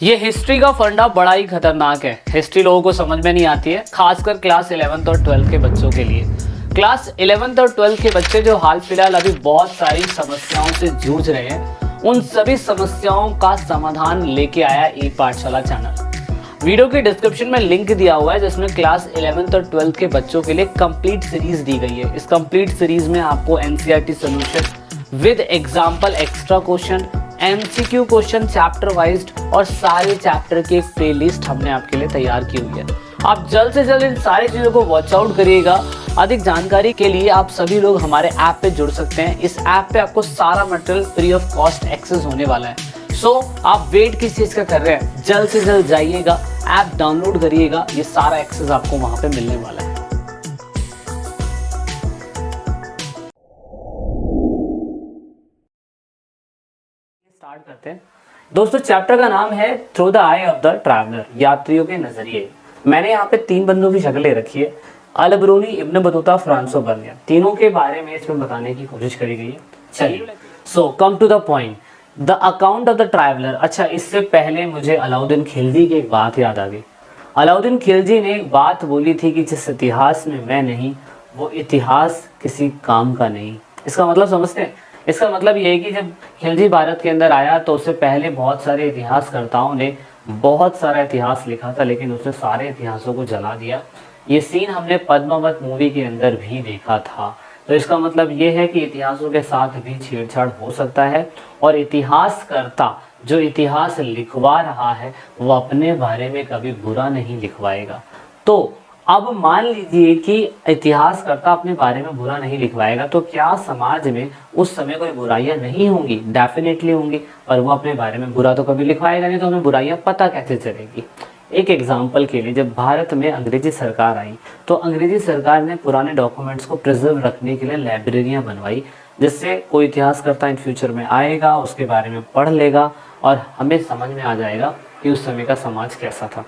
ये हिस्ट्री का फंडा बड़ा ही खतरनाक है। हिस्ट्री लोगों को समझ में नहीं आती है, खासकर क्लास 11th और 12th के बच्चों के लिए। क्लास 11th और 12th के बच्चे जो हाल फिलहाल अभी बहुत सारी समस्याओं से जूझ रहे हैं, उन सभी समस्याओं का समाधान लेके आया ई पाठशाला चैनल। वीडियो के डिस्क्रिप्शन में लिंक दिया हुआ है जिसमें क्लास 11th और 12th के बच्चों के लिए कंप्लीट सीरीज दी गई है। इस कंप्लीट सीरीज में आपको NCERT solution with example, extra question, MCQ question chapter wise और सारे चैप्टर की एक प्लेलिस्ट हमने आपके लिए तैयार की हुई है। आप जल्द से जल्द इन सारी चीज़ों को वॉच आउट करिएगा। अधिक जानकारी के लिए आप सभी लोग हमारे ऐप पे जुड़ सकते हैं। इस ऐप पे आपको सारा material free of cost access होने वाला है। आप वेट किस चीज़ का कर रहे हैं, जल्द से जल्द जाइएगा, ऐप डाउनलोड करिएगा, ये सारा एक्सेस आपको वहाँ पे मिलने वाला है। स्टार्ट करते हैं दोस्तों। चैप्टर का नाम है through the I of the traveller, यात्रियों के नजरिए। मैंने यहाँ पे 3 बंदों की शक्ल ले रखी है, अल बरूनी, इब्न बतूता, फ्रांसो बर्नियर। तीनों के बारे में इसमें बताने की कोशिश करी गई है। चलिए, so come to the point, the account of the traveller. अच्छा, इससे पहले मुझे अलाउद्दीन खिलजी की एक बात याद आ गई। अलाउद्दीन खिलजी ने एक बात बोली थी कि जिस इतिहास में मैं नहीं, वो इतिहास किसी काम का नहीं। इसका मतलब समझते हैं? इसका मतलब ये है कि जब खिलजी भारत के अंदर आया तो उससे पहले बहुत सारे इतिहासकर्ताओं ने बहुत सारा इतिहास लिखा था, लेकिन उसने सारे इतिहासों को जला दिया। ये सीन हमने पद्मावत मूवी के अंदर भी देखा था। तो इसका मतलब ये है कि इतिहासों के साथ भी छेड़छाड़ हो सकता है, और इतिहासकर्ता जो इतिहास लिखवा रहा है वो अपने बारे में कभी बुरा नहीं लिखवाएगा। तो अब मान लीजिए कि इतिहासकर्ता अपने बारे में बुरा नहीं लिखवाएगा, तो क्या समाज में उस समय कोई बुराइयां नहीं होंगी? डेफिनेटली होंगी, पर वो अपने बारे में बुरा तो कभी लिखवाएगा नहीं, तो हमें बुराइयां पता कैसे चलेगी? एक एग्जाम्पल के लिए, जब भारत में अंग्रेजी सरकार आई तो अंग्रेजी सरकार ने पुराने डॉक्यूमेंट्स को प्रिजर्व रखने के लिए लाइब्रेरियां बनवाई, जिससे कोई इतिहासकर्ता इन फ्यूचर में आएगा, उसके बारे में पढ़ लेगा और हमें समझ में आ जाएगा कि उस समय का समाज कैसा था।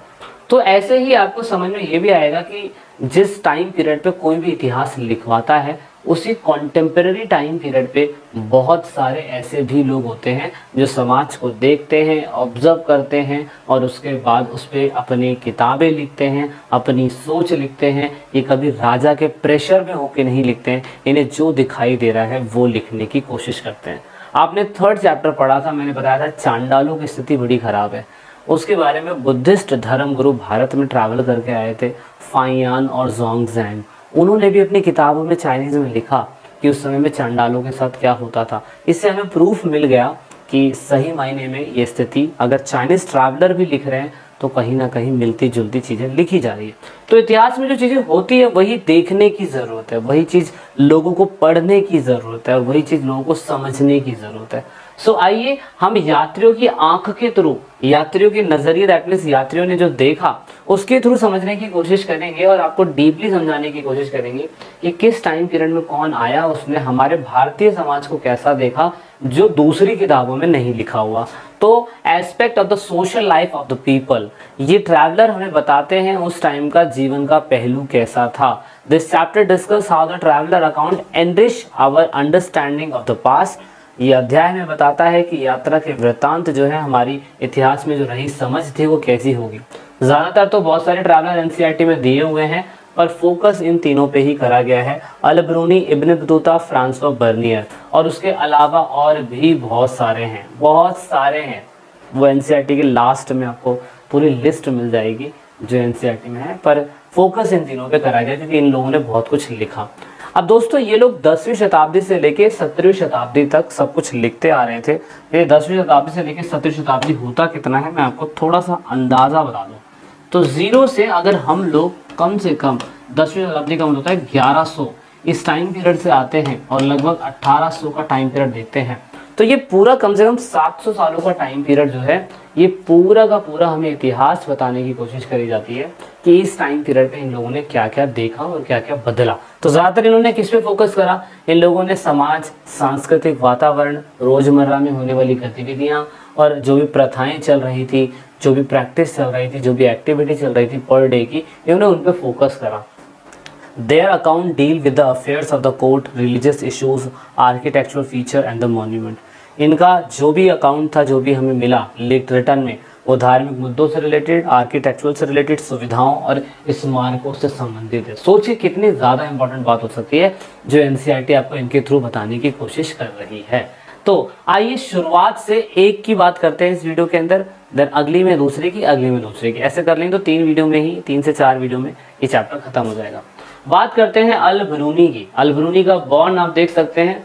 तो ऐसे ही आपको समझ में ये भी आएगा कि जिस टाइम पीरियड पे कोई भी इतिहास लिखवाता है, उसी कॉन्टेम्परेरी टाइम पीरियड पे बहुत सारे ऐसे भी लोग होते हैं जो समाज को देखते हैं, ऑब्जर्व करते हैं और उसके बाद उस पर अपनी किताबें लिखते हैं, अपनी सोच लिखते हैं। ये कभी राजा के प्रेशर में होके नहीं लिखते हैं, इन्हें जो दिखाई दे रहा है वो लिखने की कोशिश करते हैं। आपने 3rd चैप्टर पढ़ा था, मैंने बताया था चांडालों की स्थिति बड़ी खराब है। उसके बारे में बुद्धिस्ट धर्मगुरु भारत में ट्रैवल करके आए थे, फाइयान और ज़ोंगज़ैंग। उन्होंने भी अपनी किताबों में चाइनीज़ में लिखा कि उस समय में चांडालों के साथ क्या होता था। इससे हमें प्रूफ मिल गया कि सही मायने में ये स्थिति, अगर चाइनीज़ ट्रैवलर भी लिख रहे हैं तो कहीं ना कहीं मिलती जुलती चीज़ें लिखी जा रही है। तो इतिहास में जो चीज़ें होती है वही देखने की ज़रूरत है, वही चीज़ लोगों को पढ़ने की ज़रूरत है और वही चीज़ लोगों को समझने की ज़रूरत है। आइए हम यात्रियों की आंख के थ्रू, यात्रियों के नज़रिए, दैट मीन्स यात्रियों ने जो देखा उसके थ्रू समझने की कोशिश करेंगे और आपको डीपली समझाने की कोशिश करेंगे कि किस टाइम पीरियड में कौन आया, उसने हमारे भारतीय समाज को कैसा देखा जो दूसरी किताबों में नहीं लिखा हुआ। तो aspect of the social life of the people, ये ट्रैवलर हमें बताते हैं उस टाइम का जीवन का पहलू कैसा था। This chapter discuss how the traveller account enrich our understanding of the past. ये अध्याय में बताता है कि यात्रा के वृत्तांत जो है हमारी इतिहास में जो रही समझ थी वो कैसी होगी। ज़्यादातर तो बहुत सारे ट्रैवलर एनसीईआरटी में दिए हुए हैं, पर फोकस इन तीनों पे ही करा गया है, अल बरूनी, इब्न बतूता, फ्रांसो बर्नियर, और उसके अलावा और भी बहुत सारे हैं। वो एनसीईआरटी के लास्ट में आपको पूरी लिस्ट मिल जाएगी जो एनसीईआरटी में है, पर फोकस इन तीनों पे करा गया क्योंकि इन लोगों ने बहुत कुछ लिखा। अब दोस्तों, ये लोग 10वीं शताब्दी से लेके 17वीं शताब्दी तक सब कुछ लिखते आ रहे थे। ये 10वीं शताब्दी से लेके 17वीं शताब्दी होता कितना है, मैं आपको थोड़ा सा अंदाज़ा बता दूँ तो 0 से अगर हम लोग कम से कम 10वीं शताब्दी का मतलब होता है 1100, इस टाइम पीरियड से आते हैं और लगभग 1800 का टाइम पीरियड देखते हैं, तो ये पूरा कम से कम 700 सालों का टाइम पीरियड जो है, ये पूरा का पूरा हमें इतिहास बताने की कोशिश करी जाती है कि इस टाइम पीरियड पे इन लोगों ने क्या क्या देखा और क्या क्या बदला। तो ज़्यादातर इन्होंने किस पे फोकस करा? इन लोगों ने समाज, सांस्कृतिक वातावरण, रोज़मर्रा में होने वाली गतिविधियाँ और जो भी प्रथाएं चल रही थी, जो भी प्रैक्टिस चल रही थी, जो भी एक्टिविटी चल रही थी पर डे की, इन्होंने उन पर फोकस करा। Their account deal with the affairs of the court, religious issues, architectural feature and the monument. इनका जो भी अकाउंट था, जो भी हमें मिला रिटर्न में, वो धार्मिक मुद्दों से रिलेटेड, आर्किटेक्चुरल से रिलेटेड, सुविधाओं और स्मारकों से संबंधित है। सोचिए कितनी ज़्यादा इंपॉर्टेंट बात हो सकती है जो एनसीईआरटी आपको इनके थ्रू बताने की कोशिश कर रही है। तो आइए शुरुआत से एक की बात करते हैं इस वीडियो के अंदर, देन अगली में दूसरे की, अगली में दूसरे की, ऐसे कर लेंगे तो 3 वीडियो में ही, 3 से 4 वीडियो में ये चैप्टर खत्म हो जाएगा। बात करते हैं अल बरूनी की। अल बरूनी का बॉर्न आप देख सकते हैं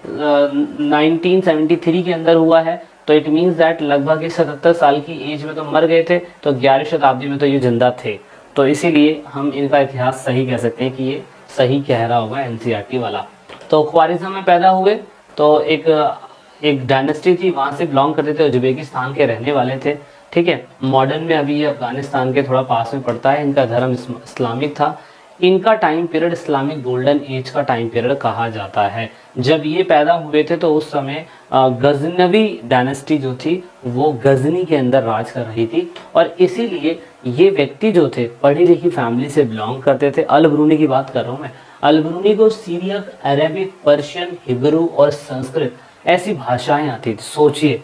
1973 के अंदर हुआ है, तो इट मीन्स दैट लगभग 77 साल की एज में तो मर गए थे, तो 11वीं शताब्दी में तो ये जिंदा थे, तो इसीलिए हम इनका इतिहास सही कह सकते हैं कि ये सही कह रहा होगा एनसीईआरटी वाला। तो ख्वारिज़म में पैदा हुए, तो एक डायनेस्टी थी, वहाँ से बिलोंग करते थे, उज्बेकिस्तान के रहने वाले थे, ठीक है। मॉडर्न में अभी ये अफगानिस्तान के थोड़ा पास में पड़ता है। इनका धर्म इस्लामिक था। इनका time period Islamic golden age का टाइम पीरियड कहा जाता है। जब ये पैदा हुए थे तो उस समय गजनवी डायनेस्टी जो थी वो गजनी के अंदर राज कर रही थी, और इसीलिए ये व्यक्ति जो थे पढ़ी लिखी फैमिली से बिलोंग करते थे। अल बरूनी की बात कर रहा हूँ मैं। अल बरूनी को सीरियक, अरेबिक, पर्शियन, हिब्रू और संस्कृत ऐसी भाषाएं आती थी। सोचिए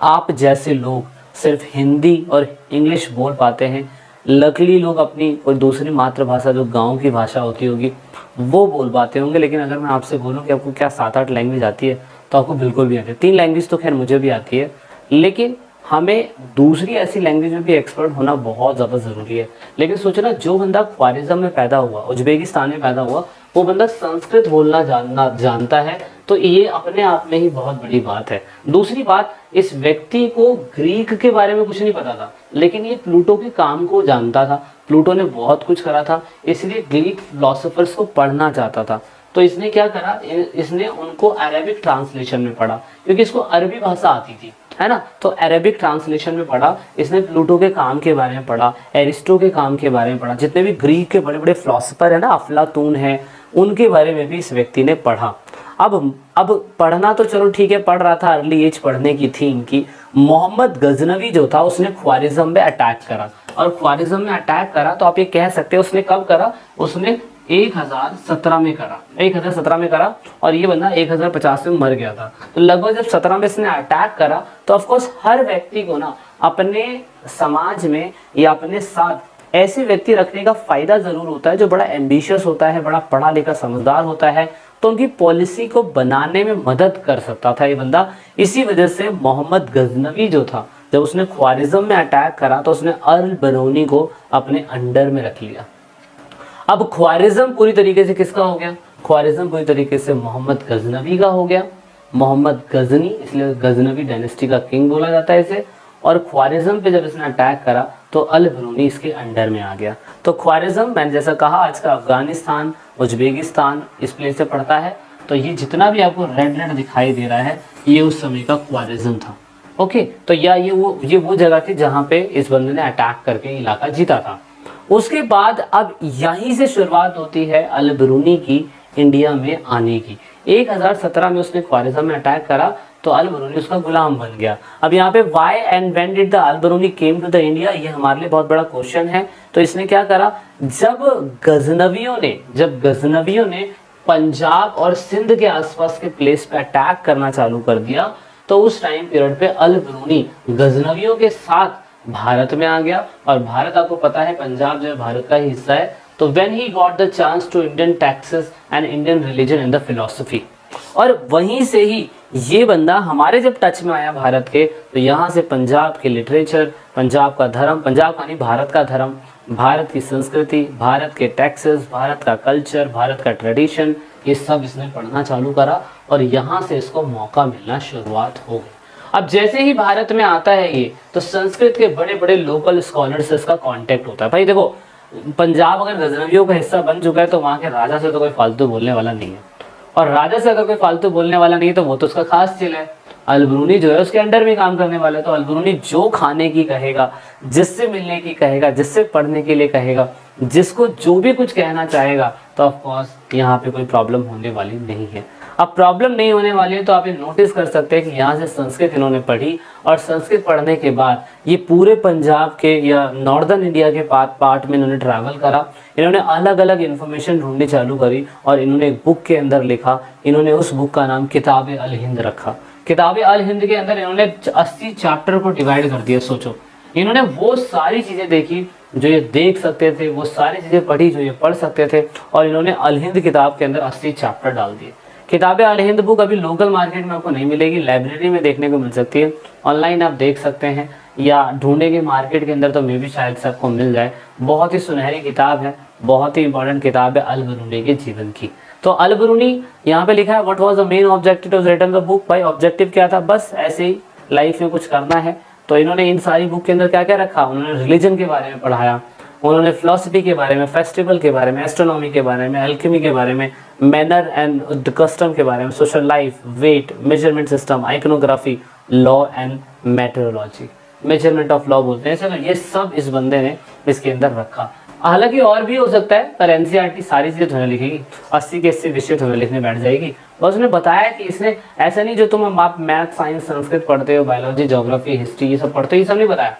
आप जैसे लोग सिर्फ हिंदी और इंग्लिश बोल पाते हैं, लकली लोग अपनी कोई दूसरी मातृभाषा जो गांव की भाषा होती होगी वो बोल पाते होंगे, लेकिन अगर मैं आपसे बोलूं कि आपको क्या 7-8 लैंग्वेज आती है तो आपको बिल्कुल भी आती है। 3 लैंग्वेज तो खैर मुझे भी आती है, लेकिन हमें दूसरी ऐसी लैंग्वेज में भी एक्सपर्ट होना बहुत ज़्यादा ज़रूरी है। लेकिन सोचना, जो बंदा ख्वारिज़म में पैदा हुआ, उज्बेकिस्तान में पैदा हुआ, वो बंदा संस्कृत बोलना जानता है, तो ये अपने आप में ही बहुत बड़ी बात है। दूसरी बात, इस व्यक्ति को ग्रीक के बारे में कुछ नहीं पता था, लेकिन ये प्लूटो के काम को जानता था। प्लूटो ने बहुत कुछ करा था, इसलिए ग्रीक फिलोसोफर्स को पढ़ना चाहता था। तो इसने क्या करा, इसने उनको अरेबिक ट्रांसलेशन में पढ़ा, क्योंकि इसको अरबी भाषा आती थी, है ना। तो अरेबिक ट्रांसलेशन में पढ़ा, इसने प्लूटो के काम के बारे में पढ़ा, एरिस्टो के काम के बारे में पढ़ा, जितने भी ग्रीक के बड़े बड़े फिलोसोफर है ना, अफलातून है, उनके बारे में भी इस व्यक्ति ने पढ़ा। अब पढ़ना तो चलो ठीक है, पढ़ रहा था, अर्ली एज पढ़ने की थी इनकी। मोहम्मद गजनवी जो था उसने ख्वारिज़म में अटैक करा, और ख्वारिज़म में अटैक करा तो आप ये कह सकते हैं उसने कब करा, उसने 1017 में करा, 1017 में करा, और ये बंदा 1050 में मर गया था। तो लगभग जब 17 में इसने अटैक करा तो ऑफकोर्स हर व्यक्ति को ना अपने समाज में या अपने साथ ऐसे व्यक्ति रखने का फायदा जरूर होता है जो बड़ा एम्बिशियस होता है, बड़ा पढ़ा लिखा समझदार होता है, तो उनकी पॉलिसी को बनाने में मदद कर सकता था ये बंदा। इसी वजह से मोहम्मद गजनवी जो था, जब उसने ख्वारिज़म में अटैक करा तो उसने अल बरूनी को अपने अंडर में रख लिया। अब ख्वारिज़म पूरी तरीके से किसका हो गया, ख्वारिज़म पूरी तरीके से मोहम्मद गजनवी का हो गया। मोहम्मद गजनी, इसलिए गजनवी डायनेस्टी का किंग बोला जाता है इसे। और ख्वारिज़म पे जब इसने अटैक करा तो अल बरूनी इसके अंडर में आ गया। तो ख्वारिज़म, मैंने जैसा कहा, आज का अफगानिस्तान, उज्बेकिस्तान इस प्लेस से पड़ता है। तो ये जितना भी आपको रेड रेड दिखाई दे रहा है ये उस समय का ख्वारिज़म था। ओके, तो ये वो जगह थी जहाँ पे इस बंदे ने अटैक करके इलाका जीता था। उसके बाद अब यहीं से शुरुआत होती है अल बरूनी की इंडिया में आने की। 1017 में उसने ख्वारिज़म में अटैक करा तो अल बरूनी उसका गुलाम बन गया। अब यहाँ पे why and when did the Al Biruni came to the India, ये हमारे लिए बहुत बड़ा क्वेश्चन है। तो इसने क्या करा, जब गजनवियों ने पंजाब और सिंध के आसपास के प्लेस पे अटैक करना चालू कर दिया, तो उस टाइम पीरियड पे अल बरूनी गजनवियों के साथ भारत में आ गया। और भारत, आपको पता है पंजाब जो है भारत का ही हिस्सा है। तो when he got the chance to Indian texts and Indian religion and the philosophy, और वहीं से ही ये बंदा हमारे जब टच में आया भारत के, तो यहाँ से पंजाब के लिटरेचर, पंजाब का धर्म, पंजाब का नहीं भारत का धर्म, भारत की संस्कृति, भारत के टैक्सेस, भारत का कल्चर, भारत का ट्रेडिशन, ये सब इसने पढ़ना चालू करा और यहाँ से इसको मौका मिलना शुरुआत हो गई। अब जैसे ही भारत में आता है ये, तो संस्कृत के बड़े बड़े लोकल स्कॉलर से इसका कांटेक्ट होता है। भाई देखो, पंजाब अगर गजनवियों का हिस्सा बन चुका है तो वहाँ के राजा से तो कोई फालतू बोलने वाला नहीं है, और राजा से अगर कोई फालतू बोलने वाला नहीं है तो वो तो उसका खास चिल है। अल बरूनी जो है उसके अंडर में काम करने वाला है, तो अल बरूनी जो खाने की कहेगा, जिससे मिलने की कहेगा, जिससे पढ़ने के लिए कहेगा, जिसको जो भी कुछ कहना चाहेगा, तो ऑफ कोर्स यहाँ पे कोई प्रॉब्लम होने वाली नहीं है। अब प्रॉब्लम नहीं होने वाली है तो आप ये नोटिस कर सकते हैं कि यहाँ से संस्कृत इन्होंने पढ़ी, और संस्कृत पढ़ने के बाद ये पूरे पंजाब के या नॉर्दर्न इंडिया के पार्ट में इन्होंने ट्रैवल करा। इन्होंने अलग अलग इन्फॉर्मेशन ढूंढनी चालू करी और इन्होंने एक बुक के अंदर लिखा। इन्होंने उस बुक का नाम किताब अल हिंद रखा। किताब अल हिंद के अंदर इन्होंने 80 चैप्टर को डिवाइड कर दिया। सोचो इन्होंने वो सारी चीज़ें देखी जो ये देख सकते थे, वो सारी चीज़ें पढ़ी जो ये पढ़ सकते थे, और इन्होंने अल हिंद किताब के अंदर 80 चैप्टर डाल दिए। किताबें अल हिंद बुक अभी लोकल मार्केट में आपको नहीं मिलेगी, लाइब्रेरी में देखने को मिल सकती है, ऑनलाइन आप देख सकते हैं या ढूंढेंगे मार्केट के अंदर तो मे भी शायद से आपको मिल जाए। बहुत ही सुनहरी किताब है, बहुत ही इंपॉर्टेंट किताब है अल बरूनी के जीवन की। तो अल बरूनी यहाँ पे लिखा है what was the main objective of written the book. भाई ऑब्जेक्टिव क्या था, बस ऐसे ही लाइफ में कुछ करना है। तो इन्होंने इन सारी बुक के अंदर क्या क्या रखा, उन्होंने रिलीजन के बारे में पढ़ाया, उन्होंने फिलोसफी के बारे में, फेस्टिवल के बारे में, एस्ट्रोनॉमी के बारे में, एल्केमी के बारे में, मैनर एंड कस्टम के बारे में, social life, weight, measurement system, iconography, law and metrology, measurement of law बोलते हैं। चलो ये सब इस बंदे ने इसके अंदर रखा। हालांकि और भी हो सकता है, पर एनसीईआरटी सारी चीजें तुम्हें लिखेगी, 80 के 80 विषय तुम्हें लिखने बैठ जाएगी। बस उसने बताया कि इसने ऐसा नहीं जो तुम आप मैथ, साइंस, संस्कृत पढ़ते हो, बायोलॉजी, ज्योग्राफी, हिस्ट्री ये सब पढ़ते हो, ये सब नहीं बताया।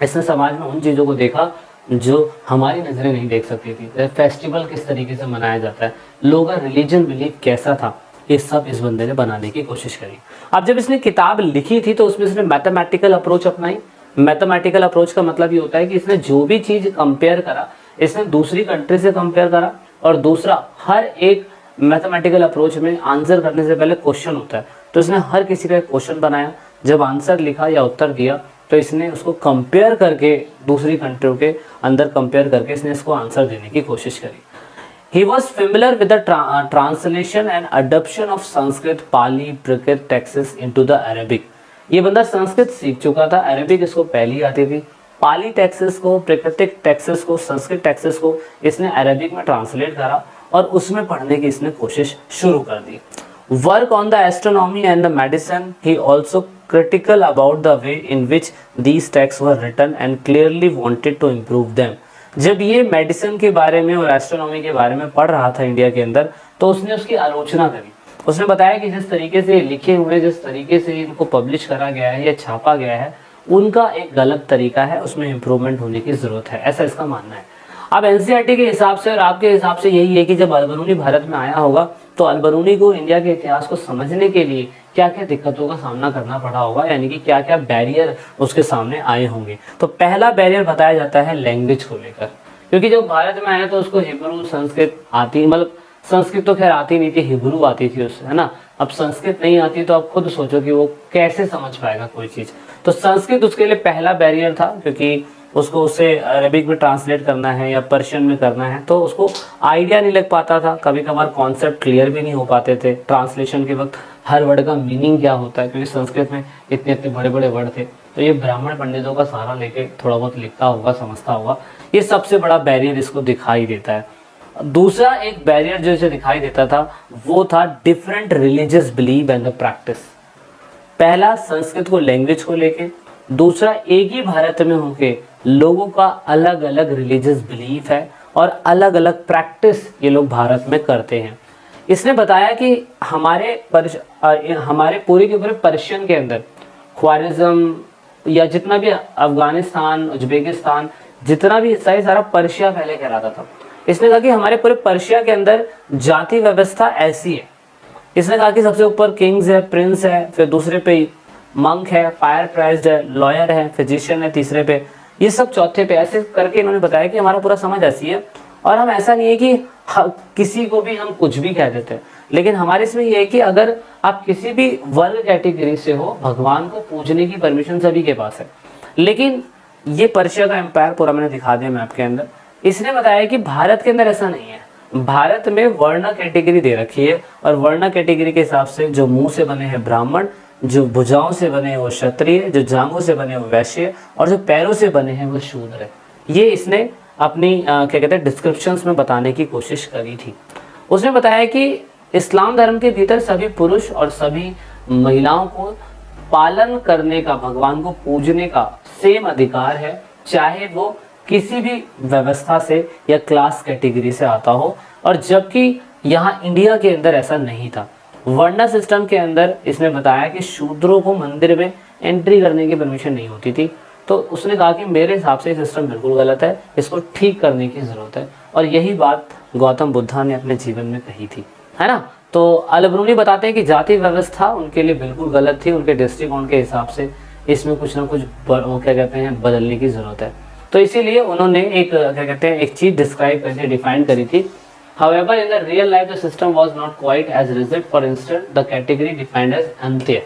इसने समाज में उन चीज़ों को देखा जो हमारी नज़रें नहीं देख सकती थी। फेस्टिवल किस तरीके से मनाया जाता है, लोगों का रिलीजन बिलीफ कैसा था, ये सब इस बंदे ने बनाने की कोशिश करी। अब जब इसने किताब लिखी थी तो उसमें इसने मैथमेटिकल अप्रोच अपनाई। मैथमेटिकल अप्रोच का मतलब ये होता है कि इसने जो भी चीज़ कंपेयर करा, इसने दूसरी कंट्री से कंपेयर करा, और दूसरा हर एक मैथमेटिकल अप्रोच में आंसर करने से पहले क्वेश्चन होता है, तो इसने हर किसी का एक क्वेश्चन बनाया, जब आंसर लिखा या उत्तर दिया तो इसने उसको कंपेयर करके दूसरी कंट्रियों के अंदर कंपेयर करके इसने इसको आंसर देने की कोशिश करी। He was familiar with the translation and adoption of Sanskrit, Pali, Prakrit texts into the Arabic। ये बंदा संस्कृत सीख चुका था, अरबिक इसको पहली आती थी, पाली टेक्सेस को, प्राकृतिक टेक्सेस को, संस्कृत टेक्सेस को इसने अरबिक में ट्रांसलेट करा और उसमें पढ़ने की इसने कोशिश शुरू कर दी। Work on the astronomy and the medicine, he also critical about the way in which these texts were written and clearly wanted to improve them। जब ये मेडिसिन के बारे में और एस्ट्रोनॉमी के बारे में पढ़ रहा था इंडिया के अंदर, तो उसने उसकी आलोचना करी। उसने बताया कि जिस तरीके से लिखे हुए, जिस तरीके से इनको पब्लिश करा गया है या छापा गया है, उनका एक गलत तरीका है, उसमें इम्प्रूवमेंट होने की ज़रूरत है, ऐसा इसका मानना है। अब एनसीईआरटी के हिसाब से और आपके हिसाब से यही है कि जब अल बरूनी भारत में आया होगा तो अल बरूनी को इंडिया के इतिहास को समझने के लिए क्या क्या दिक्कतों का सामना करना पड़ा होगा, यानी कि क्या क्या बैरियर उसके सामने आए होंगे। तो पहला बैरियर बताया जाता है लैंग्वेज को लेकर, क्योंकि जब भारत में आया तो उसको हिब्रू, संस्कृत आती, मतलब संस्कृत तो खैर आती नहीं थी, हिब्रू आती थी उससे, है ना। अब संस्कृत नहीं आती तो आप खुद सोचो कि वो कैसे समझ पाएगा कोई चीज़। तो संस्कृत उसके लिए पहला बैरियर था, क्योंकि उसको उसे अरबिक में ट्रांसलेट करना है या पर्शियन में करना है, तो उसको आइडिया नहीं लग पाता था, कभी कभार कॉन्सेप्ट क्लियर भी नहीं हो पाते थे ट्रांसलेशन के वक्त, हर वर्ड का मीनिंग क्या होता है, क्योंकि संस्कृत में इतने इतने बड़े बड़े वर्ड थे। तो ये ब्राह्मण पंडितों का सहारा लेके थोड़ा बहुत लिखता होगा, समझता होगा। ये सबसे बड़ा बैरियर इसको दिखाई देता है। दूसरा एक बैरियर जो इसे दिखाई देता था वो था different religious believe and the practice. पहला संस्कृत को, लैंग्वेज को लेके, दूसरा एक ही भारत में होके लोगों का अलग अलग रिलीजियस बिलीफ है और अलग अलग प्रैक्टिस ये लोग भारत में करते हैं। इसने बताया कि हमारे पूरे के पूरे पर्शियन के अंदर ख्वारिज्म या जितना भी अफगानिस्तान, उज्बेकिस्तान, जितना भी हिस्सा है सारा पर्शिया पहले कहलाता था। इसने कहा कि हमारे पूरे पर्शिया के अंदर जाति व्यवस्था ऐसी है। इसने कहा कि सबसे ऊपर किंग्स है, प्रिंस है, फिर दूसरे पे मंक है, फायर प्राइज्ड है, लॉयर है, फिजिशियन है तीसरे पे, ये सब चौथे पे, ऐसे करके इन्होंने बताया कि हमारा पूरा समाज ऐसी है। और हम ऐसा नहीं है कि किसी को भी हम कुछ भी कह देते हैं, लेकिन हमारे इसमें ये है कि अगर आप किसी भी वर्ग कैटेगरी से हो, भगवान को पूजने की परमिशन सभी के पास है। लेकिन ये पर्शिया का एम्पायर पूरा मैंने दिखा दिया मैप के अंदर। इसने बताया कि भारत के अंदर ऐसा नहीं है। भारत में वर्ण कैटेगरी दे रखी है और वर्ण कैटेगरी के हिसाब से जो मुंह से बने हैं ब्राह्मण, जो भुजाओं से बने हैं वो क्षत्रिय, जो जांघों से बने हैं वो वैश्य, और जो पैरों से बने हैं वो शूद्र है। ये इसने अपनी क्या कहते हैं डिस्क्रिप्शंस में बताने की कोशिश करी थी। उसने बताया कि इस्लाम धर्म के भीतर सभी पुरुष और सभी महिलाओं को पालन करने का, भगवान को पूजने का सेम अधिकार है, चाहे वो किसी भी व्यवस्था से या क्लास कैटेगरी से आता हो। और जबकि यहाँ इंडिया के अंदर ऐसा नहीं था। वर्ण सिस्टम के अंदर इसने बताया कि शूद्रों को मंदिर में एंट्री करने की परमिशन नहीं होती थी। तो उसने कहा कि मेरे हिसाब से सिस्टम बिल्कुल गलत है, इसको ठीक करने की ज़रूरत है। और यही बात गौतम बुद्धा ने अपने जीवन में कही थी, है ना। तो अल बरूनी बताते हैं कि जाति व्यवस्था उनके लिए बिल्कुल गलत थी, उनके दृष्टिकोण के हिसाब से इसमें कुछ ना कुछ क्या कहते हैं बदलने की ज़रूरत है। तो इसीलिए उन्होंने एक क्या कहते हैं एक चीज़ डिस्क्राइब करके डिफाइन करी थी। However, in the real life, the system was not quite as rigid. For instance, the category defined as अंत्य।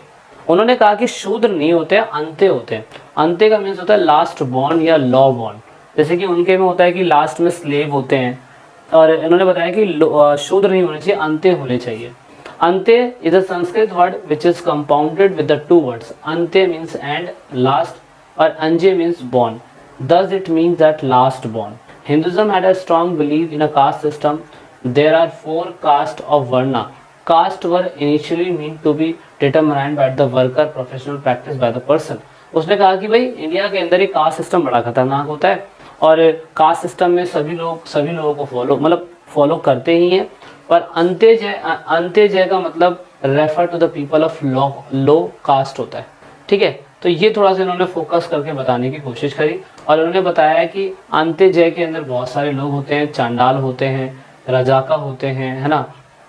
उन्होंने कहा कि शूद्र नहीं होते, अंत्य होते हैं। अंत्य का मीन्स होता है लास्ट बॉर्न या लॉ बॉर्न। जैसे कि उनके में होता है कि लास्ट में स्लेव होते हैं, और इन्होंने बताया कि शूद्र नहीं होने चाहिए, अंत्य होने चाहिए। अंत्य is a Sanskrit word which is compounded with the two words. अंत्य मीन्स एंड लास्ट, और अंजे means born. Thus it means that last born. Hinduism had a strong belief in a caste system. There are 4 castes of Varna. Caste were initially meant to be determined by the worker professional practice by the person. उसने कहा कि भाई India के अंदर ही caste system बड़ा खतरनाक होता है, और कास्ट सिस्टम में सभी लोगों को फॉलो करते ही हैं। पर अंत्योदय का मतलब refer to the people of low caste होता है। ठीक है, तो ये थोड़ा सा इन्होंने फोकस करके बताने की कोशिश करी, और उन्होंने बताया कि अंत्योदय के अंदर बहुत सारे लोग होते हैं। चांडाल होते हैं, रजाका होते हैं, है ना,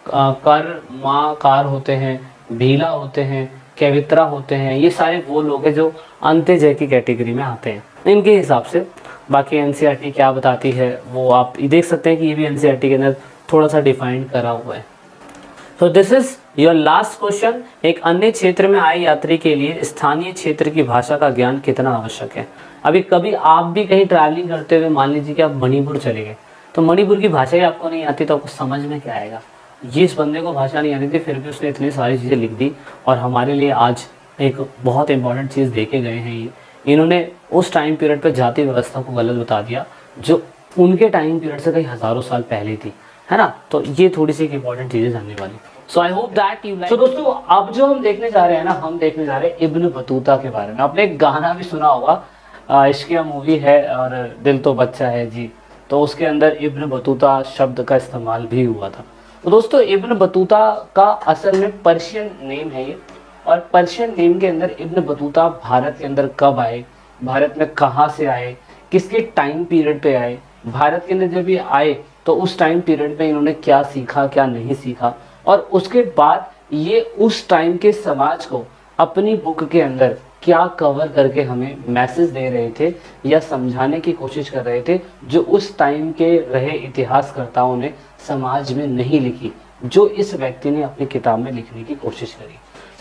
कार होते हैं, भीला होते हैं, कैवित्रा होते हैं। ये सारे वो लोग हैं जो अंत्योदय की कैटेगरी में आते हैं इनके हिसाब से। बाकी एनसीईआरटी क्या बताती है वो आप देख सकते हैं कि ये भी एनसीईआरटी के अंदर थोड़ा सा डिफाइन करा हुआ है। तो this is your last question. एक अन्य क्षेत्र में आए यात्री के लिए स्थानीय क्षेत्र की भाषा का ज्ञान कितना आवश्यक है। अभी कभी आप भी कहीं ट्रैवलिंग करते हुए मान लीजिए कि आप मणिपुर चले गए, तो मणिपुर की भाषा ही आपको नहीं आती, तो आपको समझ में क्या आएगा। ये इस बंदे को भाषा नहीं आती थी, फिर भी उसने इतनी सारी चीज़ें लिख दी, और हमारे लिए आज एक बहुत इंपॉर्टेंट चीज़ देके गए हैं। ये इन्होंने उस टाइम पीरियड पर जाति व्यवस्था को गलत बता दिया जो उनके टाइम पीरियड से कई हज़ारों साल पहले थी, है ना। तो ये थोड़ी सी इंपॉर्टेंट चीज़ें जानने वाली। So I hope that you like. तो दोस्तों अब जो हम देखने जा रहे हैं ना, हम देखने जा रहे हैं इब्न बतूता के बारे में। आपने एक गाना भी सुना होगा, इश्किया मूवी है और दिल तो बच्चा है जी, तो उसके अंदर इब्न बतूता शब्द का इस्तेमाल भी हुआ था। तो दोस्तों इब्न बतूता का असल में पर्शियन नेम है ये, और पर्शियन नेम के अंदर इब्न बतूता भारत के अंदर कब आए, भारत में कहाँ से आए, किसके टाइम पीरियड पे आए, भारत के अंदर जब ये आए तो उस टाइम पीरियड में इन्होंने क्या सीखा क्या नहीं सीखा, और उसके बाद ये उस टाइम के समाज को अपनी बुक के अंदर क्या कवर करके हमें मैसेज दे रहे थे या समझाने की कोशिश कर रहे थे, जो उस टाइम के रहे इतिहासकर्ताओं ने समाज में नहीं लिखी, जो इस व्यक्ति ने अपनी किताब में लिखने की कोशिश करी।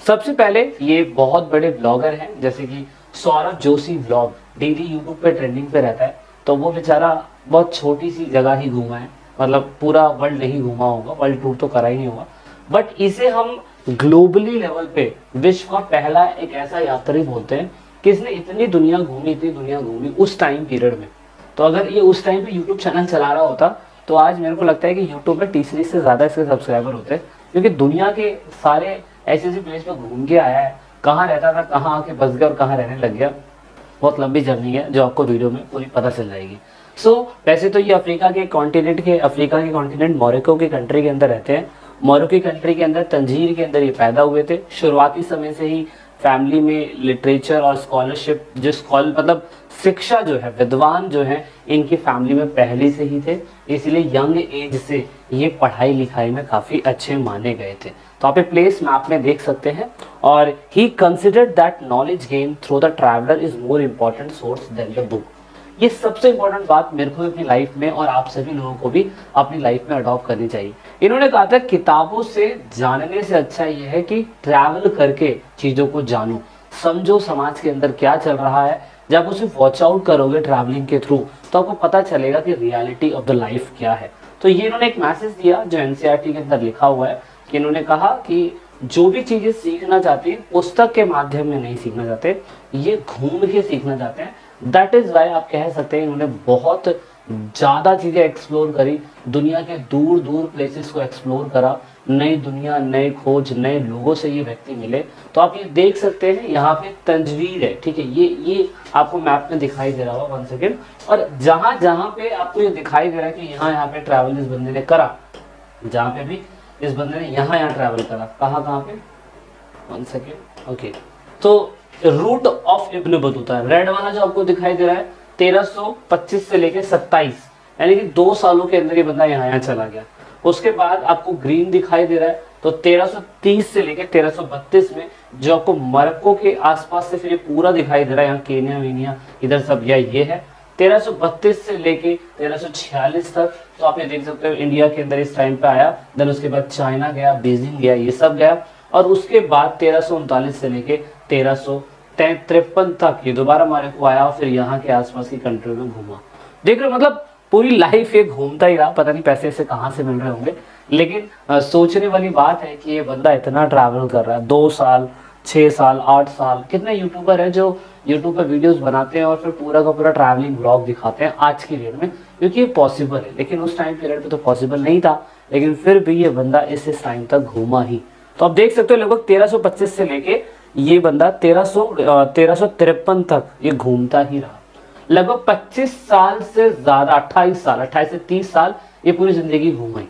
सबसे पहले ये बहुत बड़े ब्लॉगर हैं, जैसे कि Saurabh Joshi blog daily YouTube पे ट्रेंडिंग पे रहता है। तो वो बेचारा बहुत छोटी सी जगह ही घूमा है, मतलब पूरा वर्ल्ड नहीं घूमा होगा, वर्ल्ड टूर तो करा ही नहीं होगा, बट इसे हम ग्लोबली लेवल पे विश्व का पहला एक ऐसा यात्री बोलते हैं कि इसने इतनी दुनिया घूमी उस टाइम पीरियड में। तो अगर ये उस टाइम पे यूट्यूब चैनल चला रहा होता तो आज मेरे को लगता है कि यूट्यूब पे तीसरी से ज़्यादा इसके सब्सक्राइबर होते, क्योंकि दुनिया के सारे ऐसे प्लेस पे घूम के आया है, कहाँ रहता था, कहाँ आके बस गया और कहाँ रहने लग गया। बहुत लंबी जर्नी है जो आपको वीडियो में पूरी पता चल जाएगी। वैसे तो ये अफ्रीका के कॉन्टिनेंट मोरक्को की कंट्री के अंदर रहते हैं। मोरक्को की कंट्री के अंदर तंजीर के अंदर ये पैदा हुए थे। शुरुआती समय से ही फैमिली में लिटरेचर और स्कॉलरशिप मतलब शिक्षा जो है, विद्वान जो है, इनकी फैमिली में पहले से ही थे, इसलिए यंग एज से ये पढ़ाई लिखाई में काफ़ी अच्छे माने गए थे। तो आप प्लेस मैप में देख सकते हैं। और he considered that knowledge gain through the traveller is more important source than the book. ये सबसे इम्पोर्टेंट बात मेरे को अपनी लाइफ में और आप सभी लोगों को भी अपनी लाइफ में अडॉप्ट करनी चाहिए। इन्होंने कहा था किताबों से जानने से अच्छा ये है कि ट्रैवल करके चीज़ों को जानो, समझो समाज के अंदर क्या चल रहा है। जब उसे वॉच आउट करोगे ट्रैवलिंग के थ्रू तो आपको पता चलेगा कि रियलिटी ऑफ द लाइफ क्या है। तो ये इन्होंने एक मैसेज दिया जो एनसीईआरटी के अंदर लिखा हुआ है कि इन्होंने कहा कि जो भी चीज़ें सीखना चाहती है पुस्तक के माध्यम में नहीं सीखना चाहते, ये घूम के सीखना चाहते हैं। दैट इज़ वाई आप कह सकते हैं इन्होंने बहुत ज़्यादा चीज़ें एक्सप्लोर करी, दुनिया के दूर दूर प्लेसेस को एक्सप्लोर करा, नई दुनिया, नए खोज, नए लोगों से ये व्यक्ति मिले। तो आप ये देख सकते हैं यहाँ पे तंजवीर है, ठीक है, ये आपको मैप में दिखाई दे रहा होगा, 1 सेकेंड। और जहाँ जहाँ पे आपको ये दिखाई दे रहा है कि यहाँ पे ट्रैवल इस बंदे ने करा, जहाँ पे भी इस बंदे ने यहाँ ट्रैवल करा, कहाँ पे, 1 सेकेंड, ओके। तो route of ibn Battuta, red वाला जो आपको दिखाई दे रहा है 1325 से लेके 27, यानी कि 2 सालों के अंदर ये बंदा यहाँ चला गया। उसके बाद आपको ग्रीन दिखाई दे रहा है तो 1330 से लेकर 1332 में जो आपको मोरक्को के आसपास से फिर ये पूरा दिखाई दे रहा है, यहाँ केनिया वेनिया इधर सब ये है 1332 से लेके 1346 तक। तो आप ये देख सकते हो इंडिया के अंदर इस टाइम पे आया, देन उसके बाद चाइना गया, बीजिंग गया, ये सब गया, और उसके बाद 1339 से लेके 1353 तक ये दोबारा हमारे को आया, फिर यहाँ के आसपास की कंट्री में घूमा। देख रहे हो, मतलब पूरी लाइफ ये घूमता ही रहा, पता नहीं पैसे इसे कहाँ से मिल रहे होंगे, लेकिन सोचने वाली बात है कि ये बंदा इतना ट्रैवल कर रहा है, 2 साल 6 साल 8 साल। कितने यूट्यूबर हैं जो यूट्यूब पर वीडियोस बनाते हैं और फिर पूरा का पूरा ट्रैवलिंग ब्लॉग दिखाते हैं आज की डेट में, क्योंकि ये पॉसिबल है, लेकिन उस टाइम पीरियड पे तो पॉसिबल नहीं था, लेकिन फिर भी ये बंदा इस टाइम तक घूमा ही। तो आप देख सकते हो लगभग 1325 से लेके ये बंदा 1353 तक ये घूमता ही रहा। लगभग 25 साल से ज्यादा, 28 से 30 साल ये पूरी जिंदगी घूमा ही।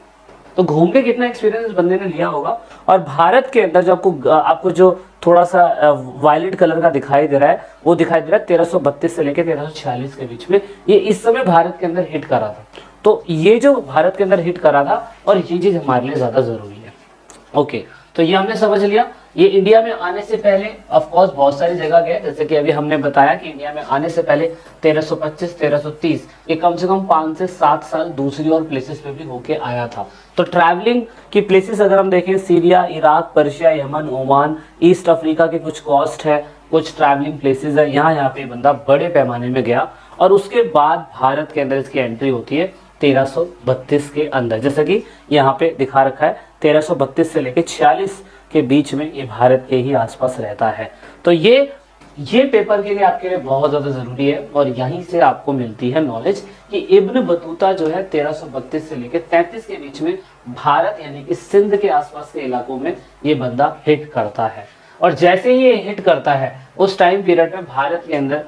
तो घूम के कितना एक्सपीरियंस इस बंदे ने लिया होगा। और भारत के अंदर जो आपको जो थोड़ा सा वायलेट कलर का दिखाई दे रहा है, वो दिखाई दे रहा है 1332 से लेकर 1346 के बीच में, ये इस समय भारत के अंदर हिट करा था। तो ये जो भारत के अंदर हिट करा था, और ये चीज हमारे लिए ज्यादा जरूरी है। ओके, तो ये हमने समझ लिया। ये इंडिया में आने से पहले ऑफ कोर्स बहुत सारी जगह गए, जैसे कि अभी हमने बताया कि इंडिया में आने से पहले 1325 1330 ये कम से कम 5 से 7 साल दूसरी और प्लेसेस पे भी होके आया था। तो ट्रैवलिंग की प्लेसेस अगर हम देखें, Syria, Iraq, Persia, Yemen, Oman, east Africa के कुछ कॉस्ट है, कुछ ट्रैवलिंग प्लेसेस है, यहाँ पे बंदा बड़े पैमाने में गया। और उसके बाद भारत के अंदर इसकी एंट्री होती है 1332 के अंदर, जैसा कि यहाँ पे दिखा रखा है 1332 से लेकर 46 के बीच में ये भारत के ही आसपास रहता है। तो ये पेपर के लिए आपके लिए बहुत ज्यादा जरूरी है, और यहीं से आपको मिलती है नॉलेज कि इब्न बतूता जो है 1332 से लेकर 33 के बीच में भारत यानी कि सिंध के आसपास के इलाकों में ये बंदा हिट करता है। और जैसे ही ये हिट करता है, उस टाइम पीरियड में भारत के अंदर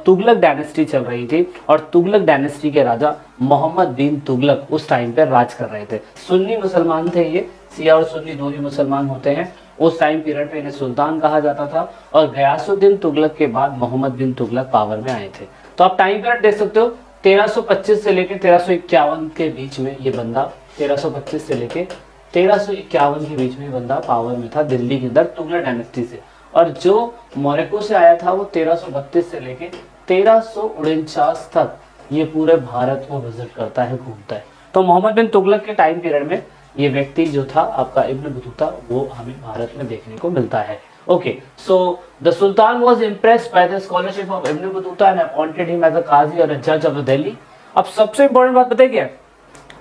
तुगलक डायनेस्टी चल रही थी, और तुगलक डायनेस्टी के राजा मोहम्मद बिन तुगलक उस टाइम पे राज कर रहे थे। सुन्नी मुसलमान थे, ये शिया और सुन्नी दोनों मुसलमान होते हैं। उस टाइम पीरियड पे इन्हें सुल्तान कहा जाता था, और गयासुद्दीन तुगलक के बाद मोहम्मद बिन तुगलक पावर में आए थे। तो आप टाइम पीरियड देख सकते हो 1325 से लेकर 1351 के बीच में ये बंदा, 1325 से लेकर 1351 के बीच में बंदा पावर में था दिल्ली के अंदर तुगलक डायनेस्टी से। और जो मोरक्को से आया था वो 1332 से लेके 1349 तक ये पूरे भारत को विजिट करता है, घूमता है। तो मोहम्मद बिन तुगलक के टाइम पीरियड में ये व्यक्ति जो था आपका इब्न बतूता, वो हमें भारत में देखने को मिलता है। Okay, so the sultan was impressed by the scholarship of ibn Battuta and appointed him as a qazi और अ जज ऑफ दिल्ली। अब सबसे इंपॉर्टेंट बात पता है क्या है,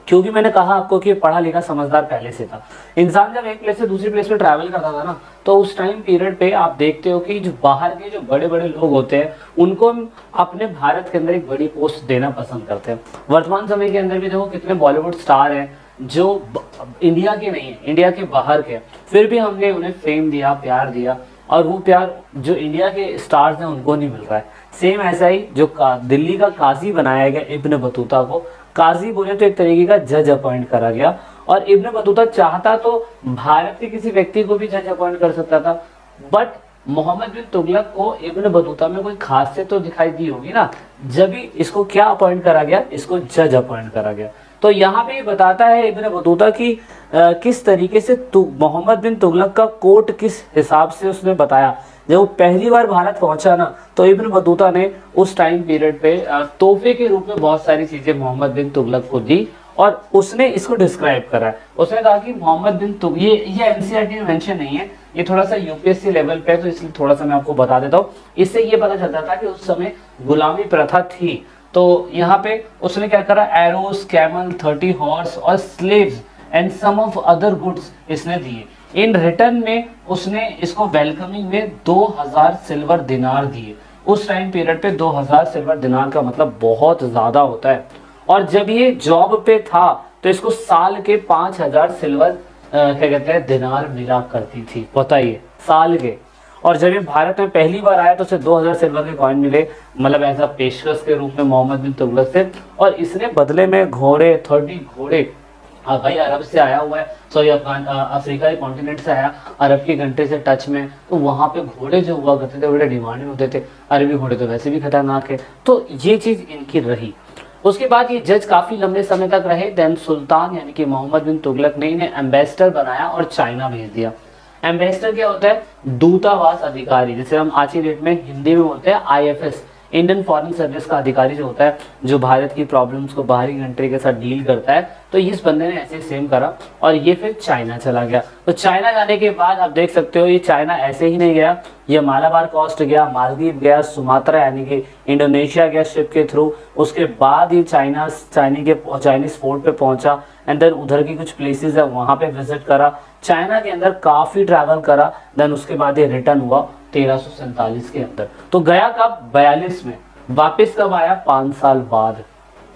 क्योंकि मैंने कहा आपको कि पढ़ा लिखा समझदार पहले से था। इंसान जब एक प्लेस से दूसरी प्लेस पे ट्रैवल करता था ना, तो उस टाइम पीरियड पे आप देखते हो कि जो बाहर के जो बड़े बड़े लोग होते हैं, उनको हम अपने भारत के अंदर एक बड़ी पोस्ट देना पसंद करते हैं। वर्तमान समय के अंदर भी देखो कितने बॉलीवुड स्टार हैं जो इंडिया के नहीं है, इंडिया के बाहर के, फिर भी हमने उन्हें फेम दिया, प्यार दिया, और वो प्यार जो इंडिया के स्टार्स हैं उनको नहीं मिल रहा है। सेम ऐसा ही जो दिल्ली का काजी बनाया गया इब्न बतूता को, काजी बोले तो एक तरीके का जज अपॉइंट करा गया। और इब्न बतूता चाहता तो भारत के किसी व्यक्ति को भी जज अपॉइंट कर सकता था, बट मोहम्मद बिन तुगलक को इब्न बतूता में कोई खासियत तो दिखाई दी होगी ना, जब भी इसको क्या अपॉइंट करा गया, इसको जज अपॉइंट करा गया। तो यहाँ पे बताता है इब्न बतूता की किस तरीके से मोहम्मद बिन तुगलक का कोर्ट किस हिसाब से उसने बताया। जब वो पहली बार भारत पहुंचा ना, तो इब्न बतूता ने उस टाइम पीरियड पे तोहफे के रूप में बहुत सारी चीजें मोहम्मद बिन तुगलक को दी, और उसने इसको डिस्क्राइब करा है। उसने कहा कि मोहम्मद बिन तुगलक, ये एनसीईआरटी में मेंशन नहीं है, ये थोड़ा सा यूपीएससी लेवल पे है, तो इसलिए थोड़ा सा मैं आपको बता देता हूँ। इससे ये पता चलता था कि उस समय गुलामी प्रथा थी। तो यहाँ पे उसने क्या करा, एरोस, कैमल, 30 हॉर्स और slaves and some of other goods इसने दिए। इन रिटर्न में उसने इसको वेलकमिंग में 2000 सिल्वर दिनार दिए। उस टाइम पीरियड पे 2000 सिल्वर दिनार का मतलब बहुत ज्यादा होता है। और जब ये जॉब पे था तो इसको साल के 5000 सिल्वर क्या कहते हैं दिनार मिला करती थी, बताइए, साल के। और जब ये भारत में पहली बार आया तो उसे 2000 सिल्वर के कॉइन मिले, मतलब ऐसा पेशकश के रूप में मोहम्मद बिन तुगलक से। और इसने बदले में घोड़े, 30 घोड़े, भाई अरब से आया हुआ है, सॉरी अफ्रीका के कॉन्टिनेंट से आया, अरब की कंट्री से टच में, तो वहाँ पे घोड़े जो हुआ करते थे बड़े डिमांड में होते थे। अरबी घोड़े तो वैसे भी खतरनाक है, तो ये चीज इनकी रही। उसके बाद ये जज काफी लंबे समय तक रहे। देन सुल्तान यानी कि मोहम्मद बिन तुगलक ने इन्हें एम्बेसडर बनाया और चाइना भेज दिया। एम्बेसडर क्या होता है? दूतावास अधिकारी, जिसे हम आज की डेट में हिंदी में बोलते हैं आईएफएस, इंडियन फॉरेन सर्विस का अधिकारी जो होता है, जो भारत की प्रॉब्लम्स को बाहरी कंट्री के साथ डील करता है। तो इस बंदे ने ऐसे सेम करा और ये फिर चाइना चला गया। तो चाइना जाने के बाद आप देख सकते हो ये चाइना ऐसे ही नहीं गया, ये मालाबार कोस्ट गया, मालदीव गया, सुमात्रा यानी कि इंडोनेशिया गया शिप के थ्रू। उसके बाद ये चाइनीज पोर्ट पे पहुंचा एंड देन उधर की कुछ प्लेसेस है वहां पे विजिट करा, चाइना के अंदर काफी ट्रैवल करा। देन उसके बाद ये रिटर्न हुआ 1347 के अंदर। तो गया कब? 42 में। वापस कब आया? 5 साल बाद।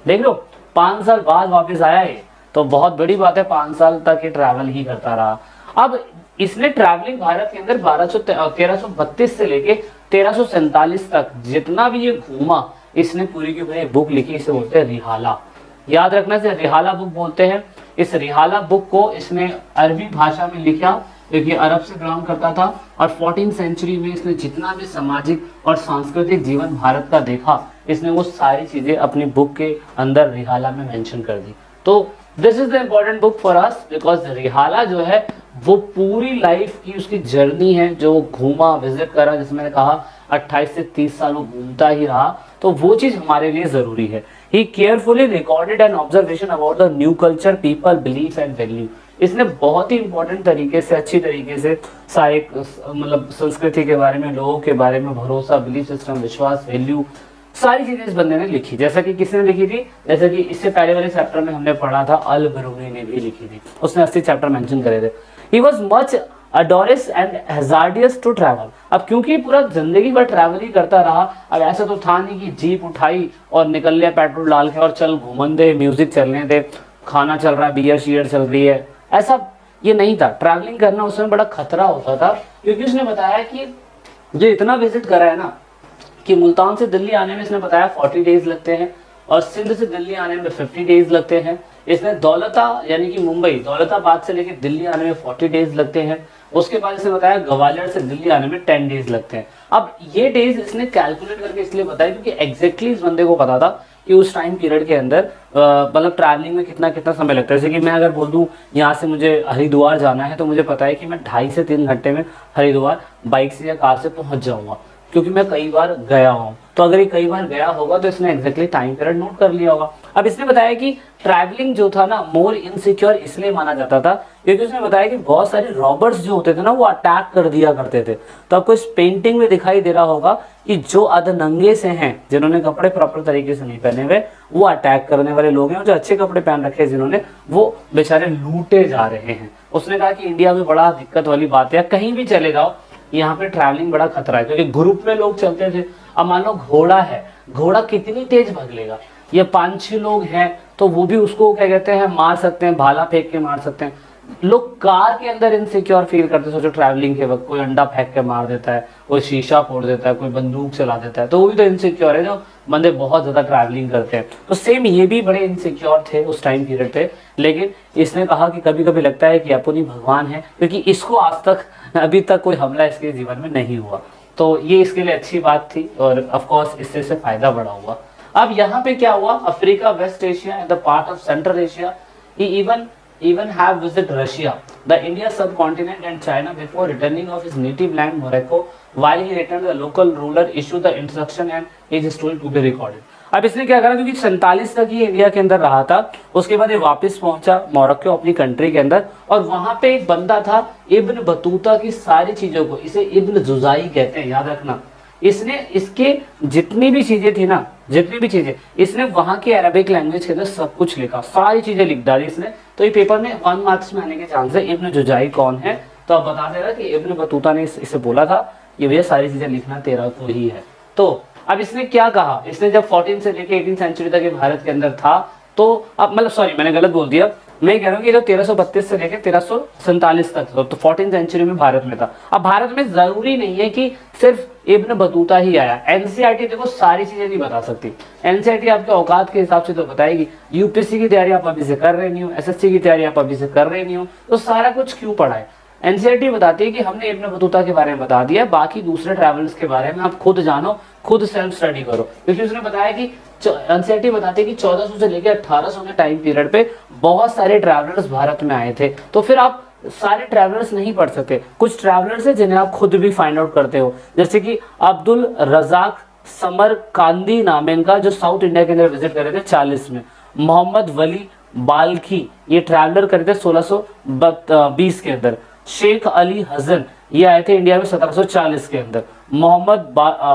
देख लो 5 साल बाद वापस आया ये, तो बहुत बड़ी बात है। 5 साल तक ये ट्रैवल ही करता रहा। अब इसने ट्रैवलिंग भारत के अंदर 1332 से लेके 1347 तक जितना भी ये घूमा, इसने पूरी की पूरी बुक लिखी, इसे बोलते हैं रिहाला। याद रखना से रिहाला बुक बोलते हैं। इस रिहाला बुक को इसने अरबी भाषा में लिखा, क्योंकि अरब से बिलोंग करता था। और 14th सेंचुरी में इसने जितना भी सामाजिक और सांस्कृतिक जीवन भारत का देखा, इसने वो सारी चीजें अपनी बुक के अंदर रिहाला में मेंशन कर दी। तो this is the important book for us, because Rihla जो है वो पूरी लाइफ की उसकी जर्नी है, जो घूमा, विजिट करा, जिसमें मैंने कहा 28 से 30 साल वो घूमता ही रहा। तो वो चीज हमारे लिए जरूरी है। He carefully recorded an observation about the new culture, people, belief and value. इसने बहुत ही इंपॉर्टेंट तरीके से, अच्छी तरीके से सारे मतलब संस्कृति के बारे में, लोगों के बारे में, भरोसा, बिलीफ सिस्टम, विश्वास, वैल्यू, सारी चीजें इस बंदे ने लिखी। जैसा कि किसने लिखी थी? जैसा कि इससे पहले वाले चैप्टर में हमने पढ़ा था, अल बरूनी ने भी लिखी थी। उसने 80 चैप्टर मेंशन करे थे। He was much adorous and hazardous to travel. अब क्योंकि पूरा जिंदगी भर ट्रैवल ही करता रहा, अब ऐसा तो था नहीं कि जीप उठाई और निकल लिया पेट्रोल डाल के और चल घूमन दे, म्यूजिक चलने दे, खाना चल रहा है, बियर शीयर चल रही है, ऐसा ये नहीं था। ट्रैवलिंग करना उसमें बड़ा खतरा होता था, क्योंकि उसने बताया कि ये इतना विजिट करा है ना कि मुल्तान से दिल्ली आने में इसने बताया 40 डेज लगते हैं और सिंध से दिल्ली आने में 50 डेज लगते हैं। इसने दौलता यानी कि मुंबई, दौलताबाद से लेकर दिल्ली आने में 40 डेज लगते हैं। उसके बाद इसने बताया ग्वालियर से दिल्ली आने में 10 डेज लगते हैं। अब ये डेज इसने कैलकुलेट करके इसलिए बताया क्योंकि एग्जैक्टली इस बंदे को पता था कि उस टाइम पीरियड के अंदर मतलब ट्रैवलिंग में कितना कितना समय लगता है। जैसे कि मैं अगर बोल दूं यहाँ से मुझे हरिद्वार जाना है, तो मुझे पता है कि मैं 2.5 से 3 घंटे में हरिद्वार बाइक से या कार से पहुंच जाऊंगा, क्योंकि मैं कई बार गया हूँ। तो अगर ये कई बार गया होगा तो इसने एग्जैक्टली टाइम पीरियड नोट कर लिया होगा। अब इसने बताया कि ट्रैवलिंग जो था ना मोर इनसिक्योर इसलिए माना जाता था क्योंकि उसने बताया कि बहुत सारे रॉबर्स जो होते थे ना वो अटैक कर दिया करते थे। तो आपको इस पेंटिंग में दिखाई दे रहा होगा कि जो अधनंगे से हैं, जिन्होंने कपड़े प्रॉपर तरीके से नहीं पहने हुए, वो अटैक करने वाले लोग हैं, और जो अच्छे कपड़े पहन रखे हैं जिन्होंने, वो बेचारे लूटे जा रहे हैं। उसने कहा कि इंडिया में बड़ा दिक्कत वाली बात है, कहीं भी चले जाओ यहाँ पे ट्रैवलिंग बड़ा खतरा है, क्योंकि ग्रुप में लोग चलते थे। अब मान लो घोड़ा है, घोड़ा कितनी तेज भाग लेगा, ये 5-6 लोग हैं तो वो भी उसको क्या कहते हैं मार सकते हैं, भाला फेंक के मार सकते हैं। लोग कार के अंदर इनसिक्योर फील करते हैं, सोचो ट्रैवलिंग के वक्त कोई अंडा फेंक के मार देता है, कोई शीशा फोड़ देता है, कोई बंदूक चला देता है, तो वो भी तो इनसिक्योर है, जो बंदे बहुत ज्यादा ट्रैवलिंग करते हैं। तो सेम ये भी बड़े इनसिक्योर थे उस टाइम पीरियड पे। लेकिन इसने कहा कि कभी कभी लगता है कि अपन ही भगवान है, क्योंकि इसको आज तक अभी तक कोई हमला इसके जीवन में नहीं हुआ। तो ये इसके लिए अच्छी बात थी और ऑफ कोर्स इससे फायदा बड़ा हुआ। अब यहाँ पे क्या हुआ, Africa, West Asia and the part of Central Asia, he even have visit Russia, the India subcontinent and China before returning of his native land Morocco. While he returned, the local ruler issued the instruction and his story to be recorded. अब इसने क्या करा, क्योंकि 47 तक ये India के अंदर रहा था, उसके बाद ये वापस पहुंचा मोरक्को अपनी कंट्री के अंदर, और वहां पे एक बंदा था इब्न बतूता की सारी चीजों को, इसे इब्न जुजाई कहते हैं, याद रखना। इसने इसके जितनी भी चीजें थी ना, जितनी भी चीजें, इसने वहां के अरबिक लैंग्वेज के अंदर सब कुछ लिखा, सारी चीजें लिख डाली इसने। तो ये पेपर में 1 मार्क्स में आने के चांस है। इब्न जुजाई कौन है, तो आप बता देगा कि इब्न बतूता ने इसे बोला था ये भैया सारी चीजें लिखना तेरा को ही है। तो अब इसने क्या कहा, इसने जब 14 से लेके 18 सेंचुरी तक ये भारत के अंदर था, तो अब मतलब सॉरी मैंने गलत बोल दिया, मैं कह रहा हूँ कि जो 1332 से लेकर 1347 तक तो 14 सेंचुरी में भारत में था। अब भारत में जरूरी नहीं है कि सिर्फ इब्न बतूता ही आया। एनसीईआरटी देखो सारी चीजें नहीं बता सकती, एनसीईआरटी आपके औकात के हिसाब से तो बताएगी। यूपीएससी की तैयारी आप अभी से कर रहे नहीं हो, एसएससी की तैयारी आप अभी से कर रहे नहीं हो, तो सारा कुछ क्यों पढ़ा है। एनसीईआरटी बताती है कि हमने इब्न बतूता के बारे में बता दिया, बाकी दूसरे ट्रैवलर्स के बारे में आप खुद जानो, खुद सेल्फ स्टडी करो, क्योंकि उसने बताया कि एनसीईआरटी बताते हैं कि 1400 से लेकर 1800 के टाइम पीरियड पे बहुत सारे ट्रैवलर्स भारत में आए थे। तो फिर आप सारे ट्रैवलर्स नहीं पढ़ सकते, कुछ ट्रैवलर्स है जिन्हें आप खुद भी फाइंड आउट करते हो, जैसे कि अब्दुल रजाक समरकांदी नाम है इनका, जो साउथ इंडिया के अंदर विजिट कर रहे थे 40 में। मोहम्मद वली बाल्खी ये ट्रैवलर करे थे 1620 के अंदर। शेख अली हसन ये आए थे इंडिया में 1740 के अंदर। मोहम्मद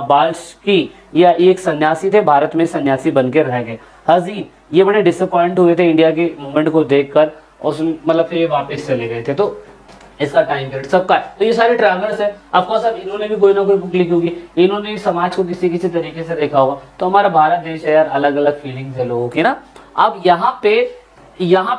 बाल्शकी ये एक सन्यासी थे, भारत में सन्यासी बनकर रह गए। हजीन ये बड़े डिसअपॉइंट हुए थे इंडिया के मूवमेंट को देखकर, और मतलब फिर ये वापस चले गए थे। तो इसका टाइम पीरियड सबका है। तो ये सारे ट्रैवलर्स है, ऑफकोर्स अब इन्होंने भी कोई ना कोई बुक लिखी होगी, इन्होंने भी समाज को किसी किसी तरीके से देखा होगा। तो हमारा भारत देश है यार, अलग अलग फीलिंग्स है लोगों की ना। अब यहाँ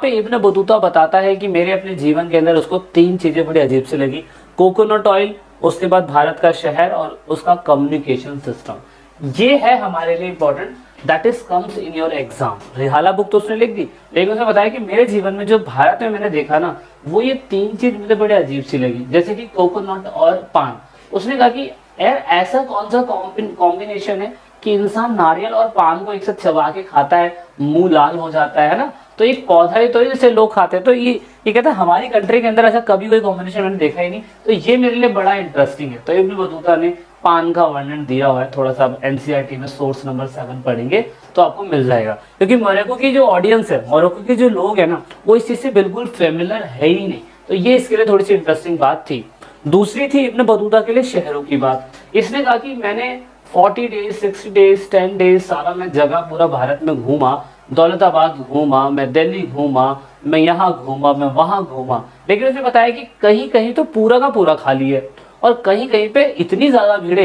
पे इब्न बतूता बताता है कि मेरे अपने जीवन के अंदर उसको 3 चीजें बड़ी अजीब से लगी, कोकोनट ऑयल, उसके बाद भारत का शहर और उसका कम्युनिकेशन सिस्टम। ये है हमारे लिए important, that is comes in your exam. Rihla book तो उसने लिख दी, लेकिन उसने बताया कि मेरे जीवन में जो भारत में मैंने देखा ना, वो ये 3 चीज मुझे बड़े अजीब सी लगी, जैसे कि कोकोनट और पान। उसने कहा कि यार ऐसा कौन सा कॉम्बिनेशन है कि इंसान नारियल और पान को एक साथ चबा के खाता है, मुंह लाल हो जाता है ना। तो एक पौधा ही तो है जिसे लोग खाते हैं। तो ये कहता है हमारी कंट्री के अंदर ऐसा कभी कोई कॉम्बिनेशन मैंने देखा ही नहीं। तो ये मेरे लिए बड़ा इंटरेस्टिंग है। तो इब्न बतूता ने पान का वर्णन दिया हुआ है, थोड़ा सा एनसीईआरटी में सोर्स नंबर 7 पढ़ेंगे तो आपको मिल जाएगा। क्योंकि मोरक्को की जो ऑडियंस है, मोरक्को के जो लोग है ना, वो इस चीज से बिल्कुल फेमिलियर है ही नहीं। तो ये इसके लिए थोड़ी सी इंटरेस्टिंग बात थी। दूसरी थी इब्न बतूता के लिए शहरों की बात। इसने कहा कि मैंने 40 डेज 60 डेज 10 डेज सारा मैं जगह पूरा भारत में घूमा, दौलताबाद घूमा, मैं दिल्ली घूमा, मैं यहाँ घूमा, मैं वहां घूमा, लेकिन उसने बताया कि कहीं कहीं तो पूरा का पूरा खाली है, और कहीं कहीं पे इतनी ज्यादा भीड़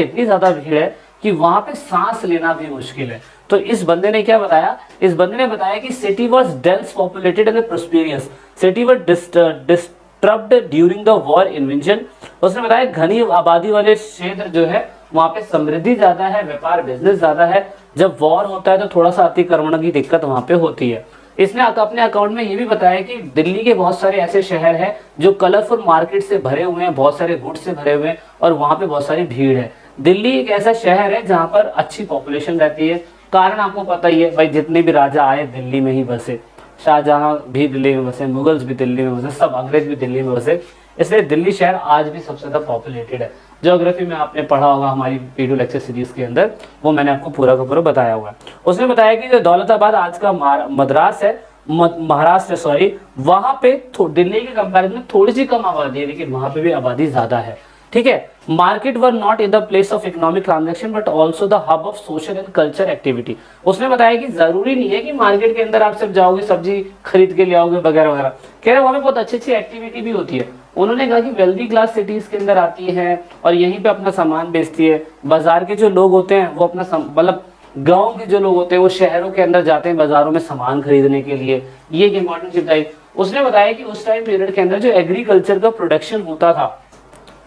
है कि वहां पे सांस लेना भी मुश्किल है। तो इस बंदे ने क्या बताया, इस बंदे ने बताया कि city was dense populated and prosperous, city was disturbed during the war invention. उसने बताया घनी आबादी वाले क्षेत्र जो है वहां पे समृद्धि ज्यादा है, व्यापार बिजनेस ज्यादा है। जब वॉर होता है तो थोड़ा सा अतिक्रमण की दिक्कत वहां पे होती है। इसने अपने अकाउंट में ये भी बताया कि दिल्ली के बहुत सारे ऐसे शहर हैं जो कलरफुल मार्केट से भरे हुए हैं, बहुत सारे गुड्स से भरे हुए हैं, और वहां पे बहुत सारी भीड़ है। दिल्ली एक ऐसा शहर है जहां पर अच्छी पॉपुलेशन रहती है। कारण आपको पता ही है भाई, जितने भी राजा आए दिल्ली में ही बसे, शाहजहां भी दिल्ली में बसे, मुगल्स भी दिल्ली में बसे, सब अंग्रेज भी दिल्ली में बसे। इसलिए दिल्ली शहर आज भी सबसे ज्यादा पॉपुलेटेड है। ज्योग्राफी में आपने पढ़ा होगा हमारी पीडीओ लेक्चर सीरीज के अंदर, वो मैंने आपको पूरा का पूरा बताया हुआ है। उसने बताया कि जो दौलताबाद आज का मद्रास है, महाराष्ट्र सॉरी, वहां पे दिल्ली के कंपैरिजन में थोड़ी सी कम आबादी है, लेकिन वहां पे भी आबादी ज्यादा है। ठीक है, market were not in the place of economic transaction but also the hub of social and culture activity. उसने बताया कि जरूरी नहीं है कि मार्केट के अंदर आप सिर्फ जाओगे सब्जी खरीद के ले आओगे वगैरह वगैरह, कह रहे वहां पे बहुत अच्छी अच्छी एक्टिविटी भी होती है। उन्होंने कहा कि वेल्दी क्लास सिटीज के अंदर आती है और यहीं पे अपना सामान बेचती है। बाजार के जो लोग होते हैं वो अपना मतलब गांव के जो लोग होते हैं वो शहरों के अंदर जाते हैं बाजारों में सामान खरीदने के लिए। ये एक इंपॉर्टेंट चीज है। उसने बताया कि उस टाइम पीरियड के अंदर जो एग्रीकल्चर का प्रोडक्शन होता था,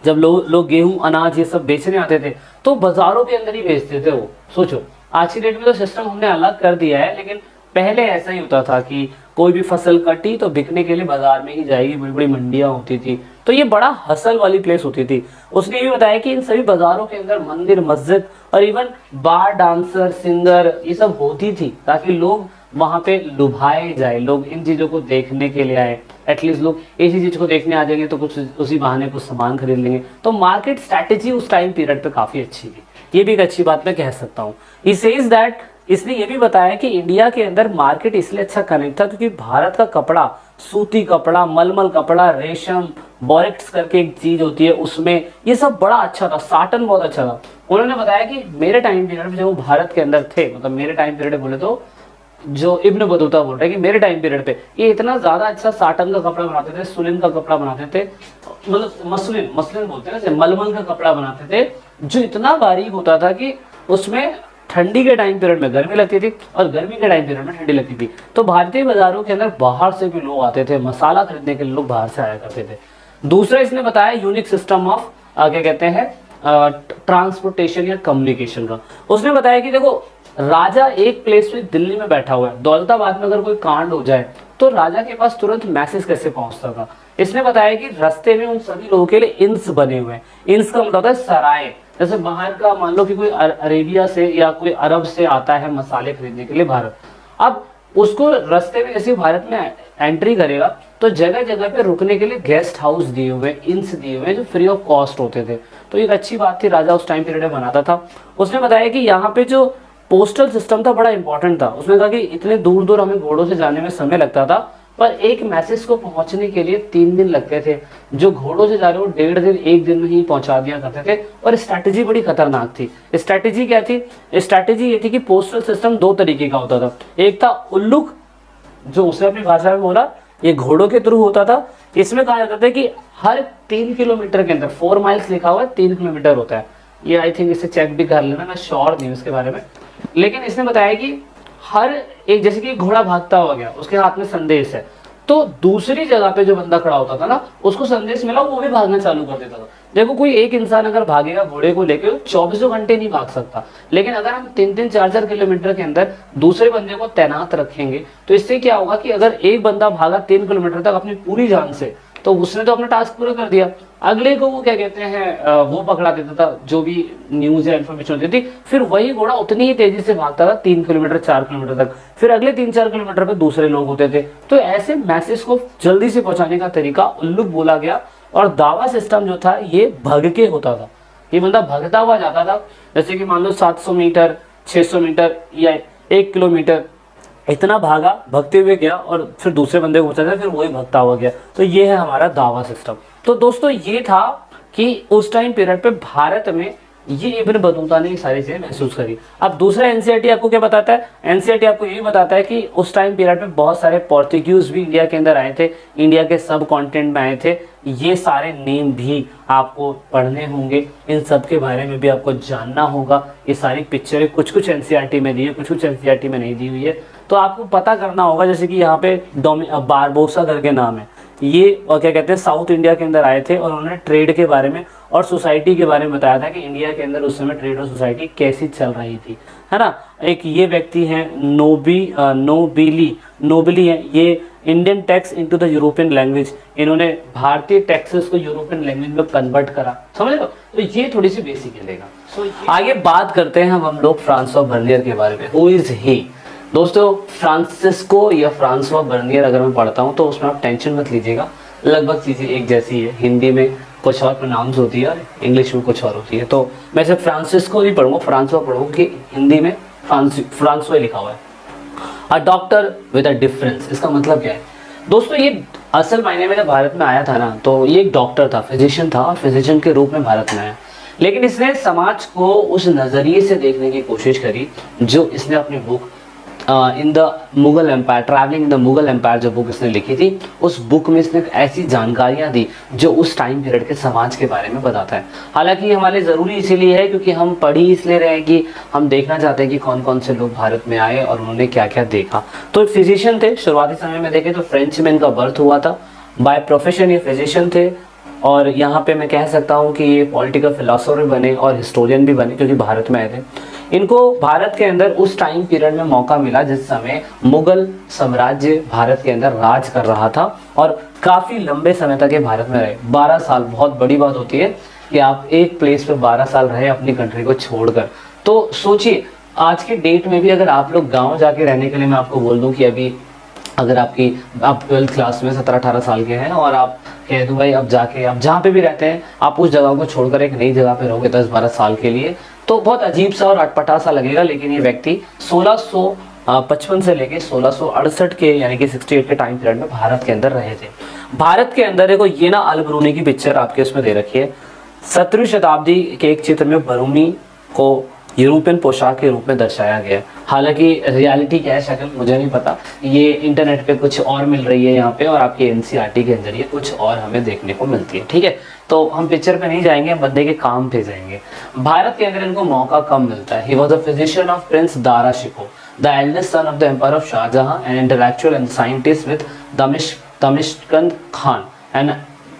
जब लोग गेहूं अनाज ये सब बेचने आते थे तो बाजारों के अंदर ही बेचते थे वो। सोचो आज की डेट में तो सिस्टम हमने अलग कर दिया है, लेकिन पहले ऐसा ही होता था कि कोई भी फसल कटी तो बिकने के लिए बाजार में ही जाएगी, बड़ी बड़ी मंडियां होती थी। तो ये बड़ा हसल वाली प्लेस होती थी। उसने ये बताया कि इन सभी बाजारों के अंदर मंदिर, मस्जिद और इवन बार, डांसर, सिंगर ये सब होती थी, ताकि लोग वहां पे लुभाए जाए, लोग इन चीजों को देखने के लिए आए। एटलीस्ट लोग इसी चीज को देखने आ जाएंगे तो कुछ उसी बहाने कुछ सामान खरीद लेंगे। तो मार्केट स्ट्रैटेजी उस टाइम पीरियड पे काफी अच्छी थी। ये भी एक अच्छी बात मैं कह सकता हूँ। ही सेज दैट, इसने ये भी बताया कि इंडिया के अंदर मार्केट इसलिए अच्छा कनेक्ट था क्योंकि भारत का कपड़ा, सूती कपड़ा, मलमल कपड़ा, रेशम, बोरेक्स करके एक चीज होती है, उसमें ये सब बड़ा अच्छा था, साटन बहुत अच्छा था। उन्होंने बताया कि मेरे टाइम पीरियड में जब वो भारत के अंदर थे, मतलब मेरे टाइम पीरियड बोले तो जो इब्न बतूता बोल रहे हैं कि मेरे टाइम पीरियड पे ये इतना ज्यादा अच्छा साटन का कपड़ा बनाते थे, सुलिन का कपड़ा बनाते थे, मतलब मसलिन बोलते हैं ना, मलमल का कपड़ा बनाते थे जो इतना बारीक होता था कि उसमें ठंडी के टाइम पीरियड में गर्मी लगती थी और गर्मी के टाइम पीरियड में ठंडी लगती थी। तो भारतीय बाजारों के अंदर बाहर से भी लोग आते थे, मसाला खरीदने के लिए लोग बाहर से आया करते थे। दूसरा इसने बताया यूनिक सिस्टम ऑफ क्या कहते हैं ट्रांसपोर्टेशन या कम्युनिकेशन का। उसने बताया कि देखो राजा एक प्लेस पे दिल्ली में बैठा हुआ है, दौलताबाद में अगर कोई कांड हो जाए तो राजा के पास तुरंत मैसेज कैसे पहुंचता था। इसने बताया कि रास्ते में उन सभी लोगों के लिए इंस बने हुए हैं। इंस का मतलब होता है सराय। जैसे बाहर का मान लो कि कोई अरेबिया से या कोई अरब से आता है मसाले खरीदने के लिए भारत, अब उसको रास्ते में जैसे भारत में एंट्री करेगा तो जगह जगह पे रुकने के लिए गेस्ट हाउस दिए हुए, इंस दिए हुए जो फ्री ऑफ कॉस्ट होते थे। तो एक अच्छी बात थी, राजा उस टाइम पीरियड में बनाता था। उसने बताया कि यहाँ पे जो पोस्टल सिस्टम था बड़ा इंपॉर्टेंट था। उसने कहा कि इतने दूर दूर हमें घोड़ों से जाने में समय लगता था, पर एक मैसेज को पहुंचने के लिए 3 दिन लगते थे। जो घोड़ों से जा रहे हो 1.5 दिन 1 दिन में ही पहुंचा दिया करते थे। और स्ट्रैटेजी बड़ी खतरनाक थी। स्ट्रैटेजी क्या थी? स्ट्रैटेजी ये थी कि पोस्टल सिस्टम 2 तरीके का होता था। एक था उल्लुक, जो उसने अपनी भाषा में बोला, ये घोड़ों के थ्रू होता था। इसमें कहा जाता था कि हर 3 किलोमीटर के अंदर 4 माइल्स लिखा हुआ है, 3 किलोमीटर होता है। ये आई थिंक इसे चेक भी कर लेना, मैं श्योर नहीं उसके बारे में। लेकिन इसने बताया कि हर एक, जैसे कि घोड़ा भागता हुआ गया, उसके हाथ में संदेश है, तो दूसरी जगह पे जो बंदा खड़ा होता था ना, उसको संदेश मिला, वो भी भागना चालू कर देता था। देखो कोई एक इंसान अगर भागेगा घोड़े को लेके, 24 घंटे नहीं भाग सकता। लेकिन अगर हम 3-3, 4-4 किलोमीटर के अंदर दूसरे बंदे को तैनात रखेंगे, तो इससे क्या होगा कि अगर एक बंदा भागा 3 किलोमीटर तक अपनी पूरी जान से, तो उसने तो अपना टास्क पूरा कर दिया। अगले को वो क्या कहते हैं, वो पकड़ा देता था, जो भी न्यूज या इन्फॉर्मेशन होती थी। फिर वही घोड़ा उतनी ही तेजी से भागता था 3 किलोमीटर 4 किलोमीटर तक। फिर अगले 3-4 किलोमीटर पे दूसरे लोग होते थे। तो ऐसे मैसेज को जल्दी से पहुंचाने का तरीका उल्लुक बोला गया। और दावा सिस्टम जो था ये भग के होता था। ये बंदा भगता हुआ जाता था, जैसे कि मान लो 700 मीटर, 600 मीटर या 1 किलोमीटर, इतना भागा, भगते हुए गया और फिर दूसरे बंदे को पहुंचा, फिर वही भगता हुआ गया। तो ये है हमारा दावा सिस्टम। तो दोस्तों ये था कि उस टाइम पीरियड पे भारत में ये इब्न बतूता ने ये सारी चीजें महसूस करी। अब दूसरा एनसीईआरटी आपको क्या बताता है? एनसीईआरटी आपको ये बताता है कि उस टाइम पीरियड में बहुत सारे पोर्तुगीज भी इंडिया के अंदर आए थे, इंडिया के सब कॉन्टिनेंट में आए थे। ये सारे नेम भी आपको पढ़ने होंगे, इन सब के बारे में भी आपको जानना होगा। ये सारी पिक्चरें कुछ कुछ एनसीईआरटी में दी है, कुछ कुछ एनसीईआरटी में नहीं दी हुई है। तो आपको पता करना होगा, जैसे कि यहाँ पे बारबोसा करके नाम है, ये और क्या कहते हैं साउथ इंडिया के अंदर आए थे और उन्होंने ट्रेड के बारे में और सोसाइटी के बारे में बताया था कि इंडिया के अंदर उस समय ट्रेड और सोसाइटी कैसी चल रही थी, है ना। एक ये व्यक्ति हैं नोबिली है, ये Indian tax into the European language, इन्होंने भारतीय टैक्सेस को यूरोपियन लैंग्वेज में कन्वर्ट करा, समझ लो। तो ये थोड़ी सी बेसिक लगेगा। आगे बात करते हैं हम लोग फ्रांसवा बर्नियर के बारे में। Who is he? दोस्तों फ्रांसिस्को या फ्रांसवा बर्नियर अगर मैं पढ़ता हूँ तो उसमें आप टेंशन मत लीजिएगा, लगभग चीज़ें एक जैसी है। हिंदी में कुछ और प्रोनाउंस होती है और इंग्लिश में कुछ और होती है। तो मैं सिर्फ फ्रांसिस्को नहीं पढ़ूंगा, फ्रांसवा पढ़ूंगा, कि हिंदी में फ्रांसवा लिखा हुआ है। A doctor with a difference, इसका मतलब क्या है दोस्तों? ये असल मायने में जब भारत में आया था ना, तो ये एक डॉक्टर था, फिजिशियन था, और फिजिशियन के रूप में भारत में आया। लेकिन इसने समाज को उस नज़रिए से देखने की कोशिश करी जो इसने अपनी book in the Mughal Empire, travelling in the Mughal Empire, जो बुक इसने लिखी थी, उस बुक में इसने ऐसी जानकारियां दी जो उस टाइम पीरियड के समाज के बारे में बताता है। हालांकि हमारे ज़रूरी इसीलिए है क्योंकि हम पढ़ ही इसलिए रहे हैं कि हम देखना चाहते हैं कि कौन कौन से लोग भारत में आए और उन्होंने क्या क्या देखा। तो फिजिशियन थे, शुरुआती समय में देखें तो फ्रेंच में इनका बर्थ हुआ था। बाय प्रोफेशन ये फिजिशियन थे, और यहाँ पे मैं कह सकता हूँ कि ये पॉलिटिकल फिलोसोफर बने और हिस्टोरियन भी बने क्योंकि भारत में आए थे। इनको भारत के अंदर उस टाइम पीरियड में मौका मिला जिस समय मुगल साम्राज्य भारत के अंदर राज कर रहा था, और काफ़ी लंबे समय तक ये भारत में रहे। 12 साल बहुत बड़ी बात होती है कि आप एक प्लेस पे 12 साल रहे अपनी कंट्री को छोड़कर। तो सोचिए आज के डेट में भी अगर आप लोग गाँव जाके रहने के लिए, मैं आपको बोल दूँ कि अभी अगर आप 12th क्लास में 17-18 साल के हैं और आप कह दो भाई अब जाके आप जहाँ पे भी रहते हैं आप उस जगह को छोड़कर एक नई जगह पे रहोगे 10-12 साल के लिए, तो बहुत अजीब सा और अटपटा सा लगेगा। लेकिन ये व्यक्ति 1655 से लेके 1668 के यानी कि 68 के टाइम पीरियड में भारत के अंदर रहे थे। भारत के अंदर देखो ये ना अल बरूनी की पिक्चर आपके उसमें दे रखी है। 17वीं शताब्दी के एक चित्र में बरूनी को यूरोपियन पोशाक के रूप में दर्शाया गया। हालांकि रियलिटी क्या है शक्ल मुझे नहीं पता, ये इंटरनेट पे कुछ और मिल रही है यहाँ पे, और आपके एनसीईआरटी के अंदर ये कुछ और हमें देखने को मिलती है। ठीक है, तो हम पिक्चर पे नहीं जाएंगे, हम बंदे के काम पे जाएंगे। भारत के अंदर इनको मौका कम मिलता है। He was a physician of prince Dara Shikoh, the eldest son of the empire of Shahjahan, and intellectual and scientist with तमिश्कंद Khan, an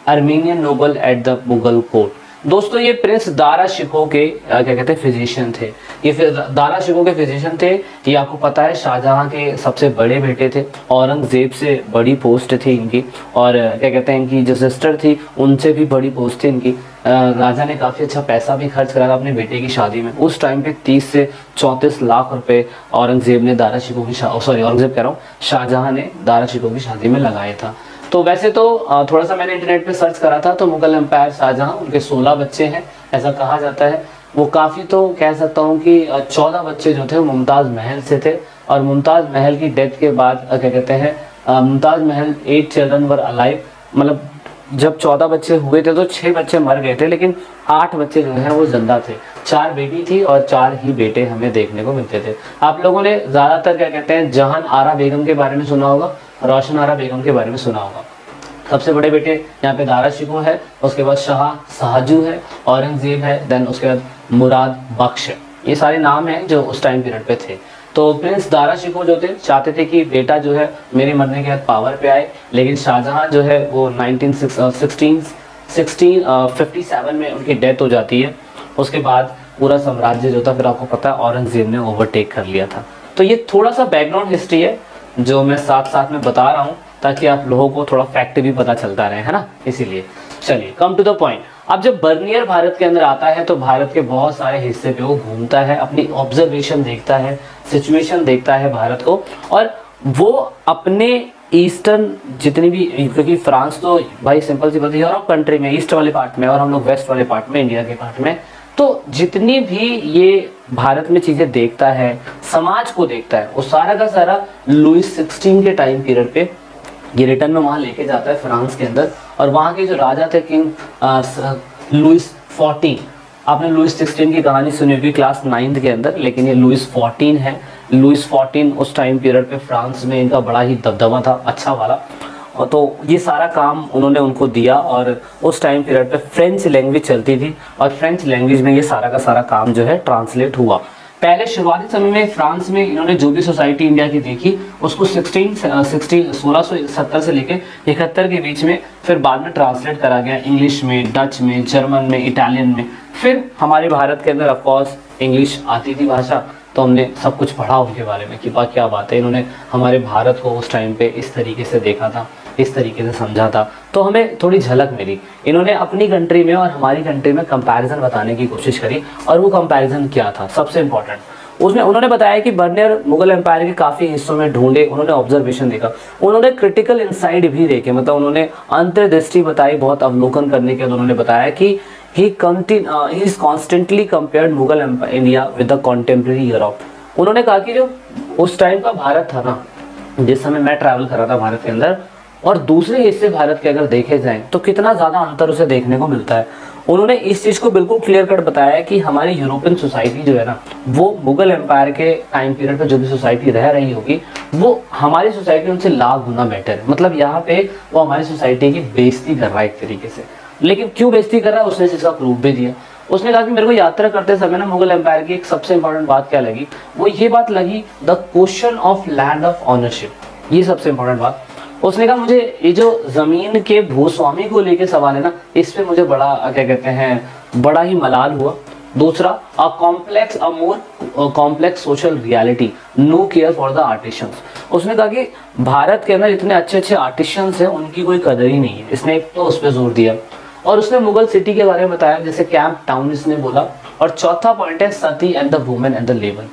Armenian noble at the Mughal court. दोस्तों ये प्रिंस दारा शिकोह के क्या कहते हैं फिजिशियन थे। ये दारा शिकोह के फिजिशियन थे। ये आपको पता है शाहजहां के सबसे बड़े बेटे थे, औरंगजेब से बड़ी पोस्ट थी इनकी, और क्या कहते हैं इनकी जो सिस्टर थी उनसे भी बड़ी पोस्ट थी इनकी। राजा ने काफ़ी अच्छा पैसा भी खर्च करा था अपने बेटे की शादी में। उस टाइम पे 30 से 34 लाख रुपए औरंगजेब ने दारा शिकोह की औरंगजेब कह रहा हूँ, शाहजहां ने दारा शिकोह की शादी में लगाया था। तो वैसे तो थोड़ा सा मैंने इंटरनेट पे सर्च करा था, तो मुगल एम्पायर शाहजहां, उनके 16 बच्चे हैं ऐसा कहा जाता है। वो काफ़ी तो कह सकता हूँ कि 14 बच्चे जो थे वो मुमताज़ महल से थे, और मुमताज़ महल की डेथ के बाद क्या कहते हैं मुमताज़ महल 8 चिल्ड्रन वर अलाइव, मतलब जब 14 बच्चे हुए थे तो 6 बच्चे मर गए थे, लेकिन 8 बच्चे जो हैं वो जिंदा थे। 4 बेटी थी और 4 ही बेटे हमें देखने को मिलते थे। आप लोगों ने ज़्यादातर क्या कहते हैं जहान आरा बेगम के बारे में सुना होगा, रोशन आरा बेगम के बारे में सुना होगा। सबसे बड़े बेटे यहाँ पे दारा शिकोह है, उसके बाद शाह शाहजू है, औरंगजेब है, देन उसके बाद मुराद बख्श है। ये सारे नाम हैं जो उस टाइम पीरियड पे थे। तो प्रिंस दारा शिकोह जो थे चाहते थे कि बेटा जो है मेरे मरने के बाद पावर पे आए, लेकिन शाहजहां जो है वो 1657 में उनकी डेथ हो जाती है। उसके बाद पूरा साम्राज्य जो था फिर आपको पता है औरंगजेब ने ओवरटेक कर लिया था। तो ये थोड़ा सा बैकग्राउंड हिस्ट्री है जो मैं साथ साथ में बता रहा हूँ, ताकि आप लोगों को थोड़ा फैक्ट भी पता चलता रहे, है ना, इसीलिए। चलिए कम टू द पॉइंट। अब जब बर्नियर भारत के अंदर आता है तो भारत के बहुत सारे हिस्से पे वो घूमता है, अपनी ऑब्जर्वेशन देखता है, सिचुएशन देखता है भारत को, और वो अपने ईस्टर्न जितनी भी, क्योंकि फ्रांस तो भाई सिंपल सी बात है यूरोप कंट्री में ईस्ट वाले पार्ट में, और हम लोग वेस्ट वाले पार्ट में इंडिया के पार्ट में, तो जितनी भी ये भारत में चीज़ें देखता है, समाज को देखता है, वो सारा का सारा लुइस 16 के टाइम पीरियड पे ये रिटर्न में वहाँ लेके जाता है फ्रांस के अंदर। और वहाँ के जो राजा थे किंग लुइस 14, आपने लुइस 16 की कहानी सुनी होगी क्लास 9th के अंदर, लेकिन ये लुइस 14 है। लुइस 14 उस टाइम पीरियड पे फ्रांस में इनका बड़ा ही दबदबा था, अच्छा वाला। और तो ये सारा काम उन्होंने उनको दिया, और उस टाइम पीरियड पे फ्रेंच लैंग्वेज चलती थी, और फ्रेंच लैंग्वेज में ये सारा का सारा काम जो है ट्रांसलेट हुआ। पहले शुरुआती समय में फ्रांस में इन्होंने जो भी सोसाइटी इंडिया की देखी उसको 1670 से लेके 71 के बीच में फिर बाद में ट्रांसलेट करा गया इंग्लिश में, डच में, जर्मन में, इटालियन में। फिर हमारे भारत के अंदर ऑफकोर्स इंग्लिश आती थी भाषा, तो हमने सब कुछ पढ़ा उनके बारे में कि क्या बात है, इन्होंने हमारे भारत को उस टाइम पे इस तरीके से देखा था, इस तरीके से समझा था, तो हमें थोड़ी झलक मिली। इन्होंने अपनी कंट्री में और हमारी कंट्री में कंपैरिजन बताने की कोशिश करी, और वो कंपैरिजन क्या था सबसे इम्पोर्टेंट, उसमें उन्होंने बताया कि बर्नियर मुगल एम्पायर के काफ़ी हिस्सों में ढूंढे, उन्होंने ऑब्जर्वेशन देखा, उन्होंने क्रिटिकल इंसाइट भी देखे, मतलब उन्होंने अंतर्दृष्टि बताई, बहुत अवलोकन करने के बाद उन्होंने बताया कि he is constantly compared Mughal India with the contemporary Europe. उन्होंने कहा कि जो उस टाइम का भारत था ना, जिस समय मैं ट्रैवल कर रहा था भारत के अंदर, और दूसरे हिस्से भारत के अगर देखे जाएं तो कितना ज़्यादा अंतर उसे देखने को मिलता है। उन्होंने इस चीज़ को बिल्कुल क्लियर कट बताया कि हमारी यूरोपियन सोसाइटी जो है ना, वो मुगल एम्पायर के टाइम पीरियड पे जो भी सोसाइटी रह रही होगी वो हमारी सोसाइटी उनसे लाख गुना बेटर है। मतलब यहाँ पे वो हमारी सोसाइटी की बेइज्जती कर रहा है एक तरीके से। लेकिन क्यों बेइज्जती कर रहा है, उसने इसका प्रूफ भी दिया। उसने कहा कि मेरे को यात्रा करते समय ना मुगल एम्पायर की एक सबसे इंपॉर्टेंट बात क्या लगी, वो ये बात लगी, the question of land of ownership. ये सबसे इंपॉर्टेंट बात। उसने कहा मुझे ये जो जमीन के भूस्वामी को लेके सवाल है ना, इस पे मुझे बड़ा क्या कहते हैं बड़ा ही मलाल हुआ। दूसरा, a more complex social reality, no care for the artisans. उसने कहा कि भारत के अंदर इतने अच्छे अच्छे आर्टिशियंस हैं, उनकी कोई कदर ही नहीं है। इसने एक तो उस पर जोर दिया, और उसने मुगल सिटी के बारे में बताया, जैसे कैंप टाउन इसने बोला। और चौथा पॉइंट है sati and the women and the labour.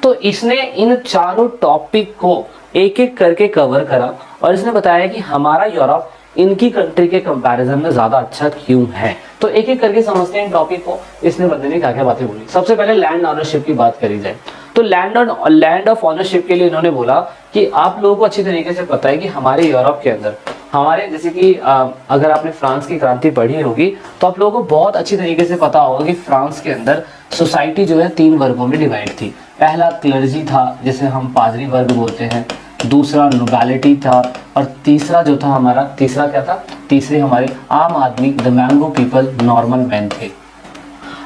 तो इसने इन चारों टॉपिक को एक एक करके कवर करा, और इसने बताया कि हमारा यूरोप इनकी कंट्री के कंपैरिजन में ज्यादा अच्छा क्यों है। तो एक एक करके समझते हैं इन टॉपिक को, इसने बंदे ने क्या क्या बातें बोली। सबसे पहले लैंड ऑनरशिप की बात करी जाए तो लैंड ऑफ ऑनरशिप के लिए इन्होंने बोला कि आप लोगों को अच्छी तरीके से पता है कि हमारे यूरोप के अंदर, हमारे जैसे कि अगर आपने फ्रांस की क्रांति पढ़ी होगी तो आप लोगों को बहुत अच्छी तरीके से पता होगा कि फ्रांस के अंदर सोसाइटी जो है 3 वर्गों में डिवाइड थी। पहला क्लर्जी था, जिसे हम पादरी वर्ग बोलते हैं, दूसरा नोबेलिटी था, और तीसरा जो था हमारा, तीसरा क्या था, तीसरे हमारे आम आदमी, the mango people, normal man थे।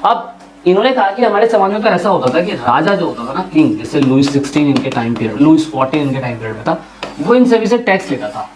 अब इन्होंने कहा कि हमारे समाज में तो ऐसा होता था कि राजा जो होता था ना, किंग, जैसे लुइस 16 इनके टाइम पीरियड, लुइस 14 इनके टाइम पीरियड में था, वो इन सभी से टैक्स लेता था।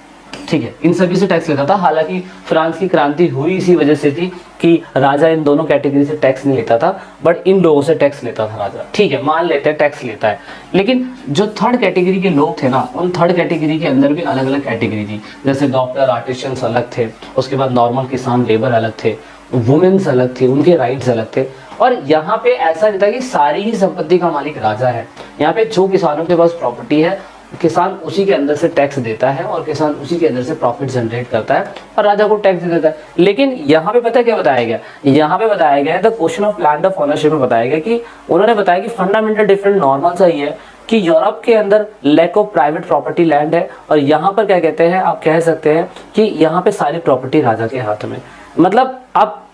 ठीक है, इन सभी से टैक्स लेता था। हालांकि फ्रांस की क्रांति हुई इसी वजह से थी कि राजा इन दोनों कैटेगरी से टैक्स नहीं लेता था, बट इन लोगों से टैक्स लेता था राजा। ठीक है, मान लेते हैं टैक्स लेता है, लेकिन जो थर्ड कैटेगरी के लोग थे ना, उन थर्ड कैटेगरी के अंदर भी अलग अलग कैटेगरी थी। जैसे डॉक्टर, आर्टिशियंस अलग थे, उसके बाद नॉर्मल किसान लेबर अलग थे, वुमेन्स अलग थे, उनके राइट्स अलग थे। और यहाँ पे ऐसा नहीं था कि सारी ही संपत्ति का मालिक राजा है। यहाँ पे जो किसानों के पास प्रॉपर्टी है, किसान उसी के अंदर से टैक्स देता है और किसान उसी के अंदर से प्रॉफिट जनरेट करता है और राजा को टैक्स दे देता है। लेकिन यहाँ पे पता है क्या बताया गया, यहाँ पे बताया गया है the question of land of ownership में बताया गया कि उन्होंने बताया कि फंडामेंटल डिफरेंस नॉर्मल सा ही है कि यूरोप के अंदर lack of private property land है और यहाँ पर क्या कहते हैं, आप कह सकते हैं कि यहाँ पे सारी प्रॉपर्टी राजा के हाथ में। मतलब आप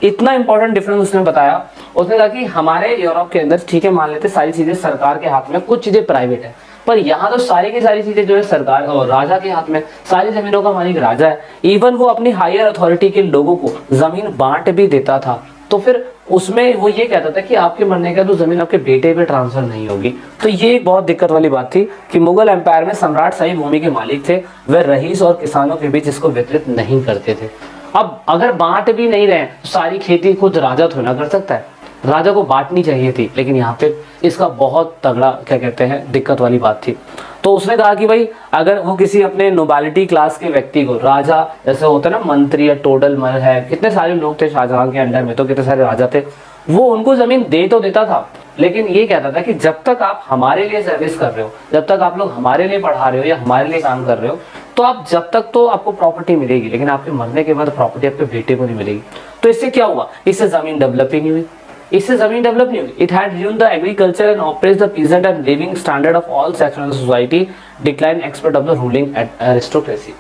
इतना इंपॉर्टेंट डिफरेंस उसने बताया। उसने कहा कि हमारे यूरोप के अंदर ठीक है, मान लेते सारी चीजें सरकार के हाथ में, कुछ चीजें प्राइवेट है, पर यहाँ तो सारी की सारी चीजें जो है सरकार और राजा के हाथ में, सारी जमीनों का मालिक राजा है। इवन वो अपनी हायर अथॉरिटी के लोगों को जमीन बांट भी देता था। तो फिर उसमें वो ये कहता था कि आपके मरने का तो जमीन आपके बेटे पे ट्रांसफर नहीं होगी। तो ये एक बहुत दिक्कत वाली बात थी कि मुगल एम्पायर में सम्राट शाही भूमि के मालिक थे, वह रईस और किसानों के बीच इसको वितरित नहीं करते थे। अब अगर बांट भी नहीं रहे तो सारी खेती खुद राजा थोड़ा ना कर सकता है, राजा को बांटनी चाहिए थी। लेकिन यहाँ पे इसका बहुत तगड़ा क्या कहते हैं दिक्कत वाली बात थी। तो उसने कहा कि भाई अगर वो किसी अपने नोबिलिटी क्लास के व्यक्ति को, राजा जैसे होता है ना मंत्री या टोडल मल है, कितने सारे लोग थे शाहजहां के अंडर में, तो कितने सारे राजा थे, वो उनको जमीन दे तो देता था, लेकिन ये कहता था कि जब तक आप हमारे लिए सर्विस कर रहे हो, जब तक आप लोग हमारे लिए पढ़ा रहे हो या हमारे लिए काम कर रहे हो, तो आप जब तक तो आपको प्रॉपर्टी मिलेगी, लेकिन आपके मरने के बाद प्रॉपर्टी आपके बेटे को नहीं मिलेगी। तो इससे क्या हुआ, इससे जमीन डेवलप ही नहीं हुई, इससे जमीन डेवलप नहीं हुई। It had ruined the agriculture and oppressed the peasant and living standard of all sections of society, decline expert of the ruling aristocracy।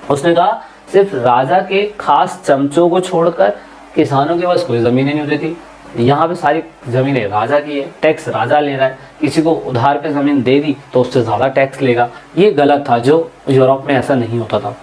उसने कहा सिर्फ राजा के खास चमचों को छोड़कर किसानों के पास कोई जमीन नहीं होती थी। यहाँ पे सारी जमीनें राजा की है, टैक्स राजा ले रहा है, किसी को उधार पे जमीन दे दी तो उससे ज्यादा टैक्स लेगा। ये गलत था, जो यूरोप में ऐसा नहीं होता था।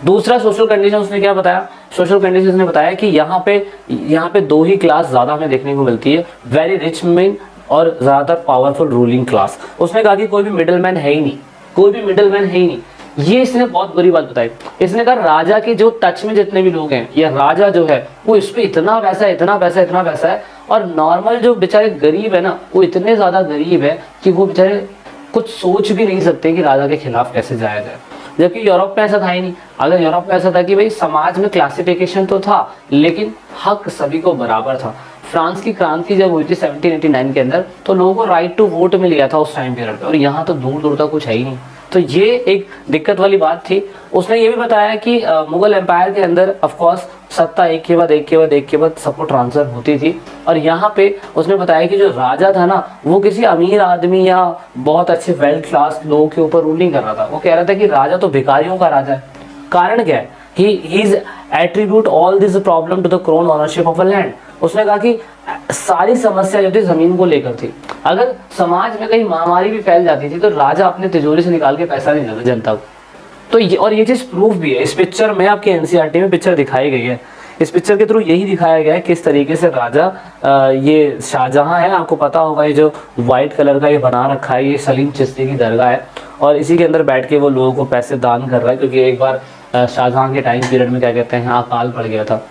दूसरा सोशल कंडीशन उसने क्या बताया, सोशल कंडीशन ने बताया कि यहाँ पे दो ही क्लास ज्यादा हमें देखने को मिलती है, वेरी रिच मैन और ज्यादातर पावरफुल रूलिंग क्लास। उसने कहा कि कोई भी मिडिल मैन है ही नहीं, कोई भी मिडिल मैन है ही नहीं। ये इसने बहुत बुरी बात बताई। इसने कहा राजा के जो टच में जितने भी लोग हैं, या राजा जो है वो इस पे इतना पैसा है, इतना पैसा, इतना पैसा है, और नॉर्मल जो बेचारे गरीब है ना, वो इतने ज्यादा गरीब है कि वो बेचारे कुछ सोच भी नहीं सकते कि राजा के खिलाफ कैसे जाया जाए। जबकि यूरोप में ऐसा था ही नहीं। अगर यूरोप में ऐसा था कि भाई समाज में क्लासिफिकेशन तो था, लेकिन हक सभी को बराबर था। फ्रांस की क्रांति जब हुई थी 1789 के अंदर, तो लोगों को राइट टू वोट मिल गया था उस टाइम पीरियड पे, और यहाँ तो दूर दूर तक कुछ है ही नहीं। तो ये एक दिक्कत वाली बात थी। उसने ये भी बताया कि मुगल एम्पायर के अंदर ऑफ कोर्स सत्ता एक के बाद एक के बाद एक के बाद सबको ट्रांसफर होती थी, और यहाँ पे उसने बताया कि जो राजा था ना, वो किसी अमीर आदमी या बहुत अच्छे वेल्थ क्लास लोगों के ऊपर रूलिंग कर रहा था। वो कह रहा था कि राजा तो भिखारियों का राजा है। कारण क्या है, he is attribute all this problem to the crown ownership of a land. उसने कहा कि सारी समस्या जो थी जमीन को लेकर थी। अगर समाज में कहीं महामारी भी फैल जाती थी तो राजा अपने तिजोरी से निकाल के पैसा नहीं देता जनता को। तो ये चीज प्रूफ भी है इस पिक्चर में, आपके एनसीईआरटी में पिक्चर दिखाई गई है। इस पिक्चर के थ्रू यही दिखाया गया है किस तरीके से राजा, ये शाहजहां है, आपको पता होगा, ये जो व्हाइट कलर का ये बना रखा है, ये सलीम चिश्ती की दरगाह है, और इसी के अंदर बैठ के वो लोगों को पैसे दान कर रहा है। क्योंकि एक बार शाहजहां के टाइम पीरियड में क्या कहते हैं, अकाल पड़ गया था।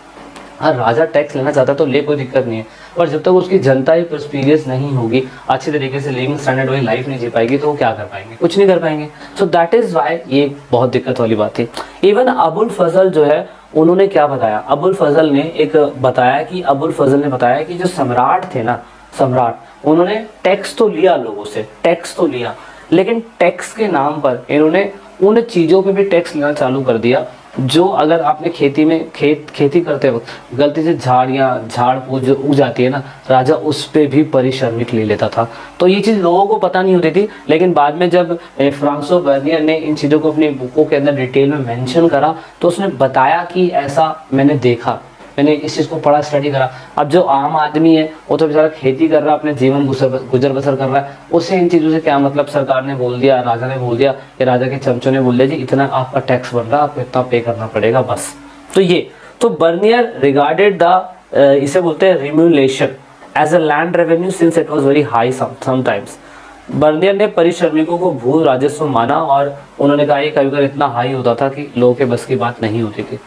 हाँ, राजा टैक्स लेना चाहता तो ले, कोई दिक्कत नहीं है, पर जब तक उसकी जनता ही प्रॉस्पेरियस नहीं होगी, अच्छे तरीके से लिविंग स्टैंडर्ड वाली लाइफ नहीं जी पाएगी, तो वो क्या कर पाएंगे, कुछ नहीं कर पाएंगे। सो दैट इज वाई ये बहुत दिक्कत वाली बात थी। इवन अबुल फजल जो है, उन्होंने क्या बताया, अबुल फजल ने बताया कि जो सम्राट थे ना, सम्राट, उन्होंने टैक्स तो लिया लोगों से, टैक्स तो लिया, लेकिन टैक्स के नाम पर इन्होंने उन चीज़ों पे भी टैक्स लेना चालू कर दिया जो, अगर आपने खेती करते वक्त गलती से झाड़ जो उग जाती है ना, राजा उस पे भी परिश्रमिक ले लेता था। तो ये चीज़ लोगों को पता नहीं होती थी, लेकिन बाद में जब फ्रांसो बर्नियर ने इन चीज़ों को अपनी बुकों के अंदर डिटेल में मेंशन करा, तो उसने बताया कि ऐसा मैंने देखा, मैंने इस चीज़ को पढ़ा, स्टडी करा। अब जो आम आदमी है वो तो बेचारा खेती कर रहा है, अपने जीवन गुजर बसर कर रहा है, उससे इन चीज़ों से क्या मतलब। सरकार ने बोल दिया, राजा ने बोल दिया, या राजा के चमचों ने बोल दिया जी इतना आपका टैक्स बन रहा है, आपको इतना पे करना पड़ेगा, बस। तो ये तो बर्नियर रिगार्डेड द, इसे बोलते हैं remuneration as a land revenue since it was very high sometimes. Bernier ने परिश्रमिकों को भू राजस्व माना, और उन्होंने कहा ये कभी कभी इतना हाई होता था कि लोगों के बस की बात नहीं होती थी।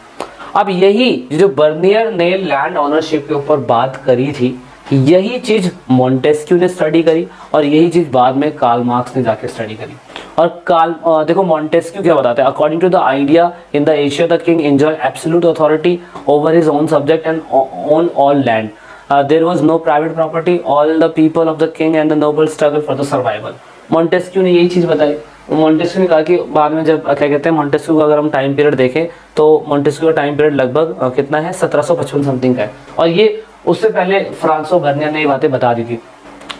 अब यही जो बर्नियर ने लैंड ओनरशिप के ऊपर बात करी थी, यही चीज मॉन्टेस्क्यू ने स्टडी करी और यही चीज बाद में कार्ल मार्क्स ने जाके स्टडी करी। और देखो मॉन्टेस्क्यू क्या बताता है, according to the idea in the Asia the king enjoy absolute authority over his own subject and on all land, there was no private property, all the people of the king and the noble struggle for the survival. Montesquieu ने यही चीज बताई। Montesquieu ने कहा कि बाद में जब क्या कहते हैं मॉन्टेस्क्यू का अगर हम टाइम पीरियड देखें तो मॉन्टेस्क्यू का टाइम पीरियड लगभग कितना है 1755 समथिंग का है, और ये उससे पहले फ्रांसो बर्नियर ने ये बातें बता दी थी।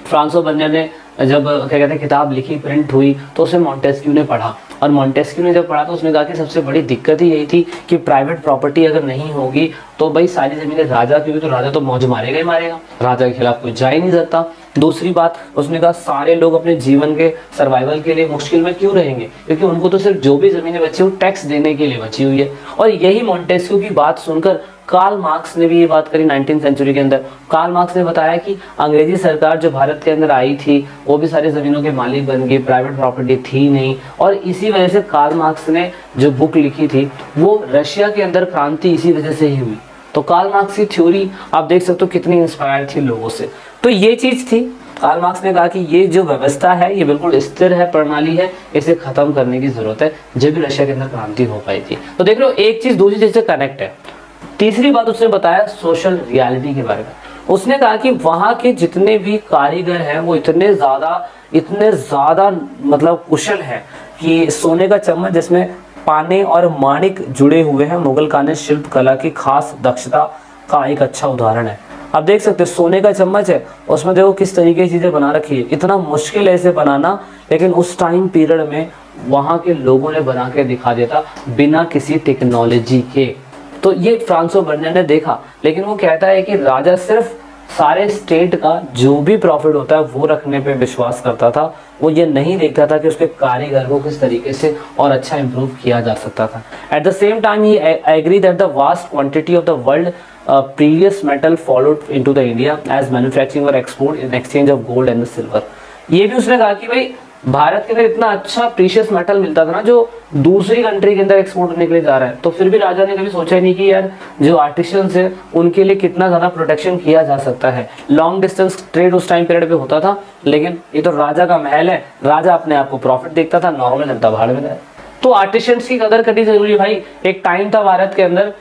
फ्रांसो बर्नियर ने जब क्या कहते हैं किताब लिखी, प्रिंट हुई, तो उसे मॉन्टेस्क्यू ने पढ़ा, और मॉन्टेस्क्यू ने जब पढ़ा तो उसने कहा कि सबसे बड़ी दिक्कत ही यही थी कि प्राइवेट प्रॉपर्टी अगर नहीं होगी तो भाई सारी जमीनें राजा की होगी, तो राजा तो मौज मारेगा ही मारेगा, राजा के खिलाफ कोई जा ही नहीं सकता। दूसरी बात उसने कहा सारे लोग अपने जीवन के सर्वाइवल के लिए मुश्किल में क्यों रहेंगे, क्योंकि उनको तो सिर्फ जो भी जमीनें बची वो टैक्स देने के लिए बची हुई है। और यही मॉन्टेस्क्यू की बात सुनकर कार्ल मार्क्स ने भी ये बात करी 19वीं सेंचुरी के अंदर। कार्ल मार्क्स ने बताया कि अंग्रेजी सरकार जो भारत के अंदर आई थी वो भी सारी जमीनों के मालिक बन गई, प्राइवेट प्रॉपर्टी थी नहीं, और इसी वजह से कार्ल मार्क्स ने जो बुक लिखी थी वो रशिया के अंदर क्रांति इसी वजह से ही हुई। तो कार्ल मार्क्स की थ्योरी आप देख सकते हो कितनी इंस्पायर थी लोगों से। तो ये चीज थी, कार्ल मार्क्स ने कहा कि ये जो व्यवस्था है ये बिल्कुल स्थिर है, प्रणाली है, इसे खत्म करने की जरूरत है, जब भी रशिया के अंदर क्रांति हो पाई थी। तो देख लो एक चीज दूसरी चीज से कनेक्ट है। तीसरी बात उसने बताया सोशल रियलिटी के बारे में। उसने कहा कि वहाँ के जितने भी कारीगर हैं वो इतने ज़्यादा मतलब कुशल हैं कि सोने का चम्मच जिसमें पाने और माणिक जुड़े हुए हैं मुगल खाने शिल्प कला की खास दक्षता का एक अच्छा उदाहरण है। आप देख सकते हैं सोने का चम्मच है, उसमें देखो किस तरीके की चीज़ें बना रखी है, इतना मुश्किल है इसे बनाना, लेकिन उस टाइम पीरियड में वहाँ के लोगों ने बना के दिखा दिया था बिना किसी टेक्नोलॉजी के। तो ये फ्रांसो बर्नियर ने देखा, लेकिन वो कहता है कि राजा सिर्फ सारे स्टेट का जो भी प्रॉफिट होता है वो रखने पे विश्वास करता था, वो ये नहीं देखता था कि उसके कारीगर को किस तरीके से और अच्छा इंप्रूव किया जा सकता था। At the same time he agree that the vast quantity of the world previous metal followed into the India as manufacturing और export in exchange of gold and silver. ये भी उसने कहा कि भाई भारत के अंदर इतना अच्छा प्रीशियस मेटल मिलता था ना जो दूसरी कंट्री के अंदर एक्सपोर्ट होने के लिए जा रहा है, तो फिर भी राजा ने कभी सोचा नहीं कि यार जो आर्टिशियंस है उनके लिए कितना ज़्यादा प्रोटेक्शन किया जा सकता है। लॉन्ग डिस्टेंस ट्रेड उस टाइम पीरियड पे होता था, लेकिन ये तो राजा का महल है, राजा अपने आप को प्रॉफिट देखता था, नॉर्मल जनता भाड़ में जाए। तो आर्टिशियंस की कदर करनी जरूरी है भाई। एक टाइम था भारत के अंदर,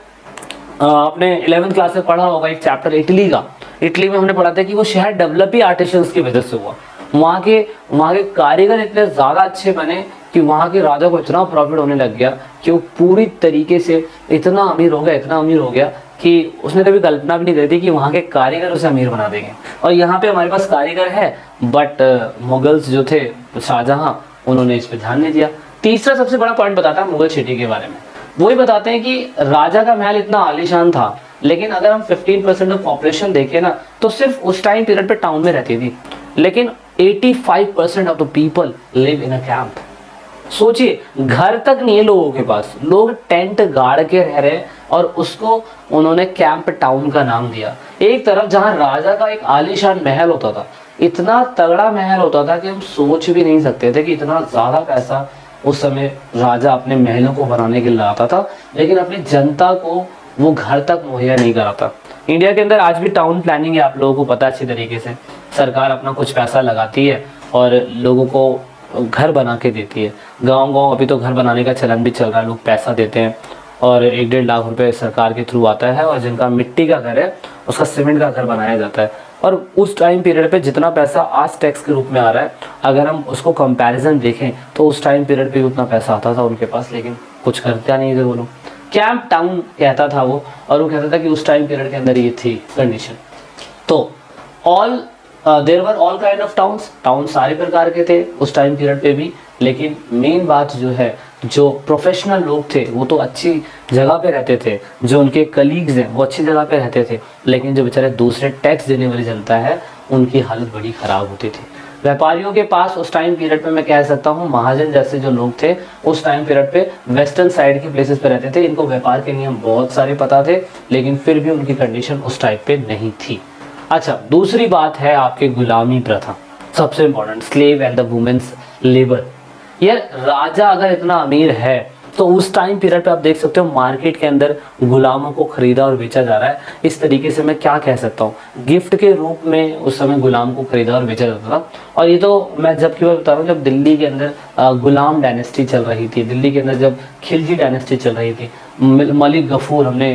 आपने 11th क्लास में पढ़ा होगा एक चैप्टर इटली का। इटली में हमने पढ़ा था कि वो शहर डेवलप ही आर्टिशियंस की वजह से हुआ। वहाँ के कारीगर इतने ज़्यादा अच्छे बने कि वहाँ के राजा को इतना प्रॉफिट होने लग गया कि वो पूरी तरीके से इतना अमीर हो गया कि उसने कभी कल्पना भी नहीं करी थी कि वहाँ के कारीगर उसे अमीर बना देंगे। और यहाँ पे हमारे पास कारीगर है, बट मुगल्स जो थे शाहजहां, उन्होंने इस पर ध्यान नहीं दिया। तीसरा सबसे बड़ा पॉइंट बताता है मुगल सिटी के बारे में। वही बताते हैं कि राजा का महल इतना आलीशान था, लेकिन अगर हम 15% ऑफ पॉपुलेशन देखें ना तो सिर्फ उस टाइम पीरियड पे टाउन में रहती थी, लेकिन 85% of the people live in a camp. सोचिए घर तक नहीं है लोगों के पास, लोग टेंट गाड़ के रह रहे और उसको उन्होंने कैंप टाउन का नाम दिया। एक तरफ जहां राजा का एक आलीशान महल होता था, इतना तगड़ा महल होता था कि हम सोच भी नहीं सकते थे कि इतना ज्यादा पैसा उस समय राजा अपने महलों को बनाने के लिए लाता था, लेकिन अपनी जनता को वो घर तक मुहैया नहीं कराता। इंडिया के अंदर आज भी टाउन प्लानिंग है, आप लोगों को पता अच्छी तरीके से। सरकार अपना कुछ पैसा लगाती है और लोगों को घर बना के देती है। गांव अभी तो घर बनाने का चलन भी चल रहा है, लोग पैसा देते हैं और 1-1.5 लाख रुपए सरकार के थ्रू आता है, और जिनका मिट्टी का घर है उसका सीमेंट का घर बनाया जाता है। और उस टाइम पीरियड पे जितना पैसा आज टैक्स के रूप में आ रहा है, अगर हम उसको कंपैरिजन देखें तो उस टाइम पीरियड पे उतना पैसा आता था उनके पास, लेकिन कुछ करता नहीं थे वो लोग। कैंप टाउन कहता था वो, और वो कहता था कि उस टाइम पीरियड के अंदर ये थी कंडीशन। तो there were all kind of town सारे प्रकार के थे उस टाइम पीरियड पे भी, लेकिन मेन बात जो है, जो प्रोफेशनल लोग थे वो तो अच्छी जगह पे रहते थे, जो उनके कलीग्स हैं वो अच्छी जगह पे रहते थे, लेकिन जो बेचारे दूसरे टैक्स देने वाली जनता है उनकी हालत बड़ी ख़राब होती थी। व्यापारियों के पास उस टाइम पीरियड पे मैं कह सकता हूँ महाजन जैसे जो लोग थे उस टाइम पीरियड पे वेस्टर्न साइड की प्लेसेस पे रहते थे, इनको व्यापार के नियम बहुत सारे पता थे, लेकिन फिर भी उनकी कंडीशन उस टाइप पे नहीं थी। अच्छा, दूसरी बात है आपके गुलामी प्रथा, सबसे important, slave and the women's labour. यार राजा अगर इतना अमीर है तो उस टाइम पीरियड पे आप देख सकते हो मार्केट के अंदर गुलामों को खरीदा और बेचा जा रहा है। इस तरीके से मैं क्या कह सकता हूँ, गिफ्ट के रूप में उस समय गुलाम को खरीदा और बेचा जाता था। और ये तो मैं जब की बात बता रहा हूँ, जब दिल्ली के अंदर गुलाम डायनेस्टी चल रही थी, दिल्ली के अंदर जब खिलजी डायनेस्टी चल रही थी, मलिक गफूर हमने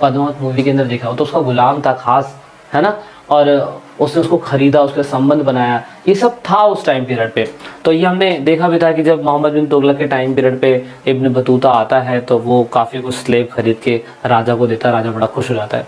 पद्मावत मूवी के अंदर देखा हो, तो उसका गुलाम था खास, है ना, और उसने उसको खरीदा, उसके संबंध बनाया, ये सब था उस टाइम पीरियड पे। तो ये हमने देखा भी था कि जब मोहम्मद बिन तुगलक के टाइम पीरियड पे इब्न बतूता आता है तो वो काफ़ी कुछ स्लेव खरीद के राजा को देता है, राजा बड़ा खुश हो जाता है।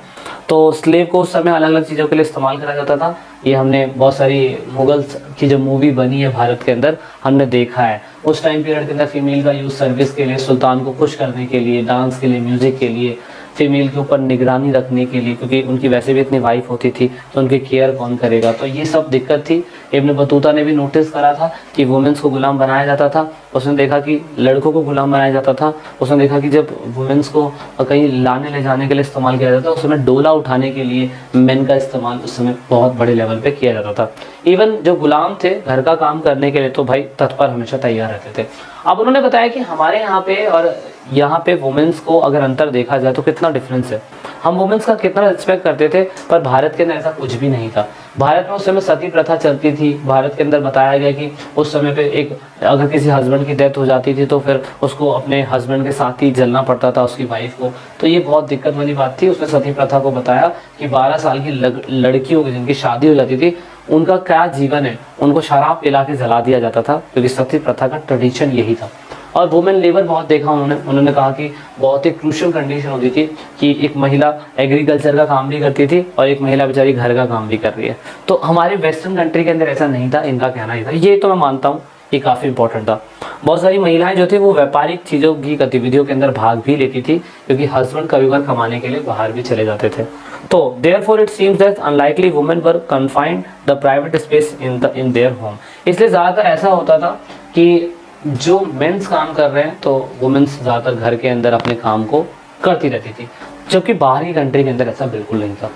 तो स्लेव को उस समय अलग अलग चीज़ों के लिए इस्तेमाल करा जाता था। ये हमने बहुत सारी मुगल्स की जो मूवी बनी है भारत के अंदर हमने देखा है। उस टाइम पीरियड के अंदर फीमेल का यूज़ सर्विस के लिए, सुल्तान को खुश करने के लिए, डांस के लिए, म्यूज़िक के लिए, फीमेल के ऊपर निगरानी रखने के लिए, क्योंकि उनकी वैसे भी इतनी वाइफ होती थी तो उनकी केयर कौन करेगा, तो ये सब दिक्कत थी। इब्न बतूता ने भी नोटिस करा था कि वुमेंस को गुलाम बनाया जाता था, उसने देखा कि लड़कों को गुलाम बनाया जाता था, उसने देखा कि जब वुमेंस को कहीं लाने ले जाने के लिए इस्तेमाल किया जाता था, उस समय डोला उठाने के लिए मेन का इस्तेमाल उस समय बहुत बड़े लेवल पे किया जाता था। इवन जो गुलाम थे घर का काम करने के लिए तो भाई तत्पर हमेशा तैयार रहते थे। अब उन्होंने बताया कि हमारे यहाँ पे और यहाँ पे वुमेन्स को अगर अंतर देखा जाए तो कितना डिफरेंस है। हम वुमेन्स का कितना रिस्पेक्ट करते थे, पर भारत के अंदर ऐसा कुछ भी नहीं था। भारत में उस समय सती प्रथा चलती थी। भारत के अंदर बताया गया कि उस समय पे एक अगर किसी हस्बैंड की डेथ हो जाती थी तो फिर उसको अपने हस्बैंड के साथ ही जलना पड़ता था उसकी वाइफ को, तो ये बहुत दिक्कत वाली बात थी। उसने सती प्रथा को बताया कि 12 साल की लड़कियों की जिनकी शादी हो जाती थी उनका क्या जीवन है, उनको शराब पिला के जला दिया जाता था, क्योंकि सती प्रथा का ट्रेडिशन यही था। और वुमेन लेबर बहुत देखा उन्होंने कहा कि बहुत ही क्रूशियल कंडीशन होती थी कि एक महिला एग्रीकल्चर का काम भी करती थी और एक महिला बेचारी घर का काम भी कर रही है। तो हमारे वेस्टर्न कंट्री के अंदर ऐसा नहीं था, इनका कहना ही था। ये तो मैं मानता हूँ ये काफ़ी इंपॉर्टेंट था। बहुत सारी महिलाएं जो थी वो व्यापारिक चीज़ों की गतिविधियों के अंदर भाग भी लेती थी, क्योंकि हस्बैंड कभी कभार कमाने के लिए बाहर भी चले जाते थे। तो therefore it seems that unlikely women were confined the private space in their home. इसलिए ज़्यादातर ऐसा होता था कि जो मेंस काम कर रहे हैं तो वुमेन्स ज़्यादातर घर के अंदर अपने काम को करती रहती थी, जबकि बाहर की कंट्री के अंदर ऐसा बिल्कुल नहीं था।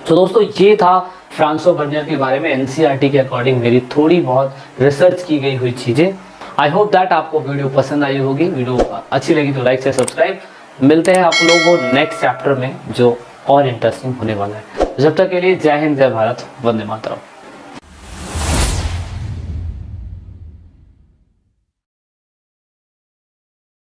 तो दोस्तों ये था फ्रांसो बर्नियर के बारे में एनसीईआरटी के अकॉर्डिंग मेरी थोड़ी बहुत रिसर्च की गई हुई चीज़ें। आई होप दैट आपको वीडियो पसंद आई होगी। वीडियो अच्छी लगी तो लाइक से सब्सक्राइब। मिलते हैं आप लोगों को नेक्स्ट चैप्टर में जो और इंटरेस्टिंग होने वाला है। जब तक के लिए जय हिंद, जय भारत, वंदे मातरम।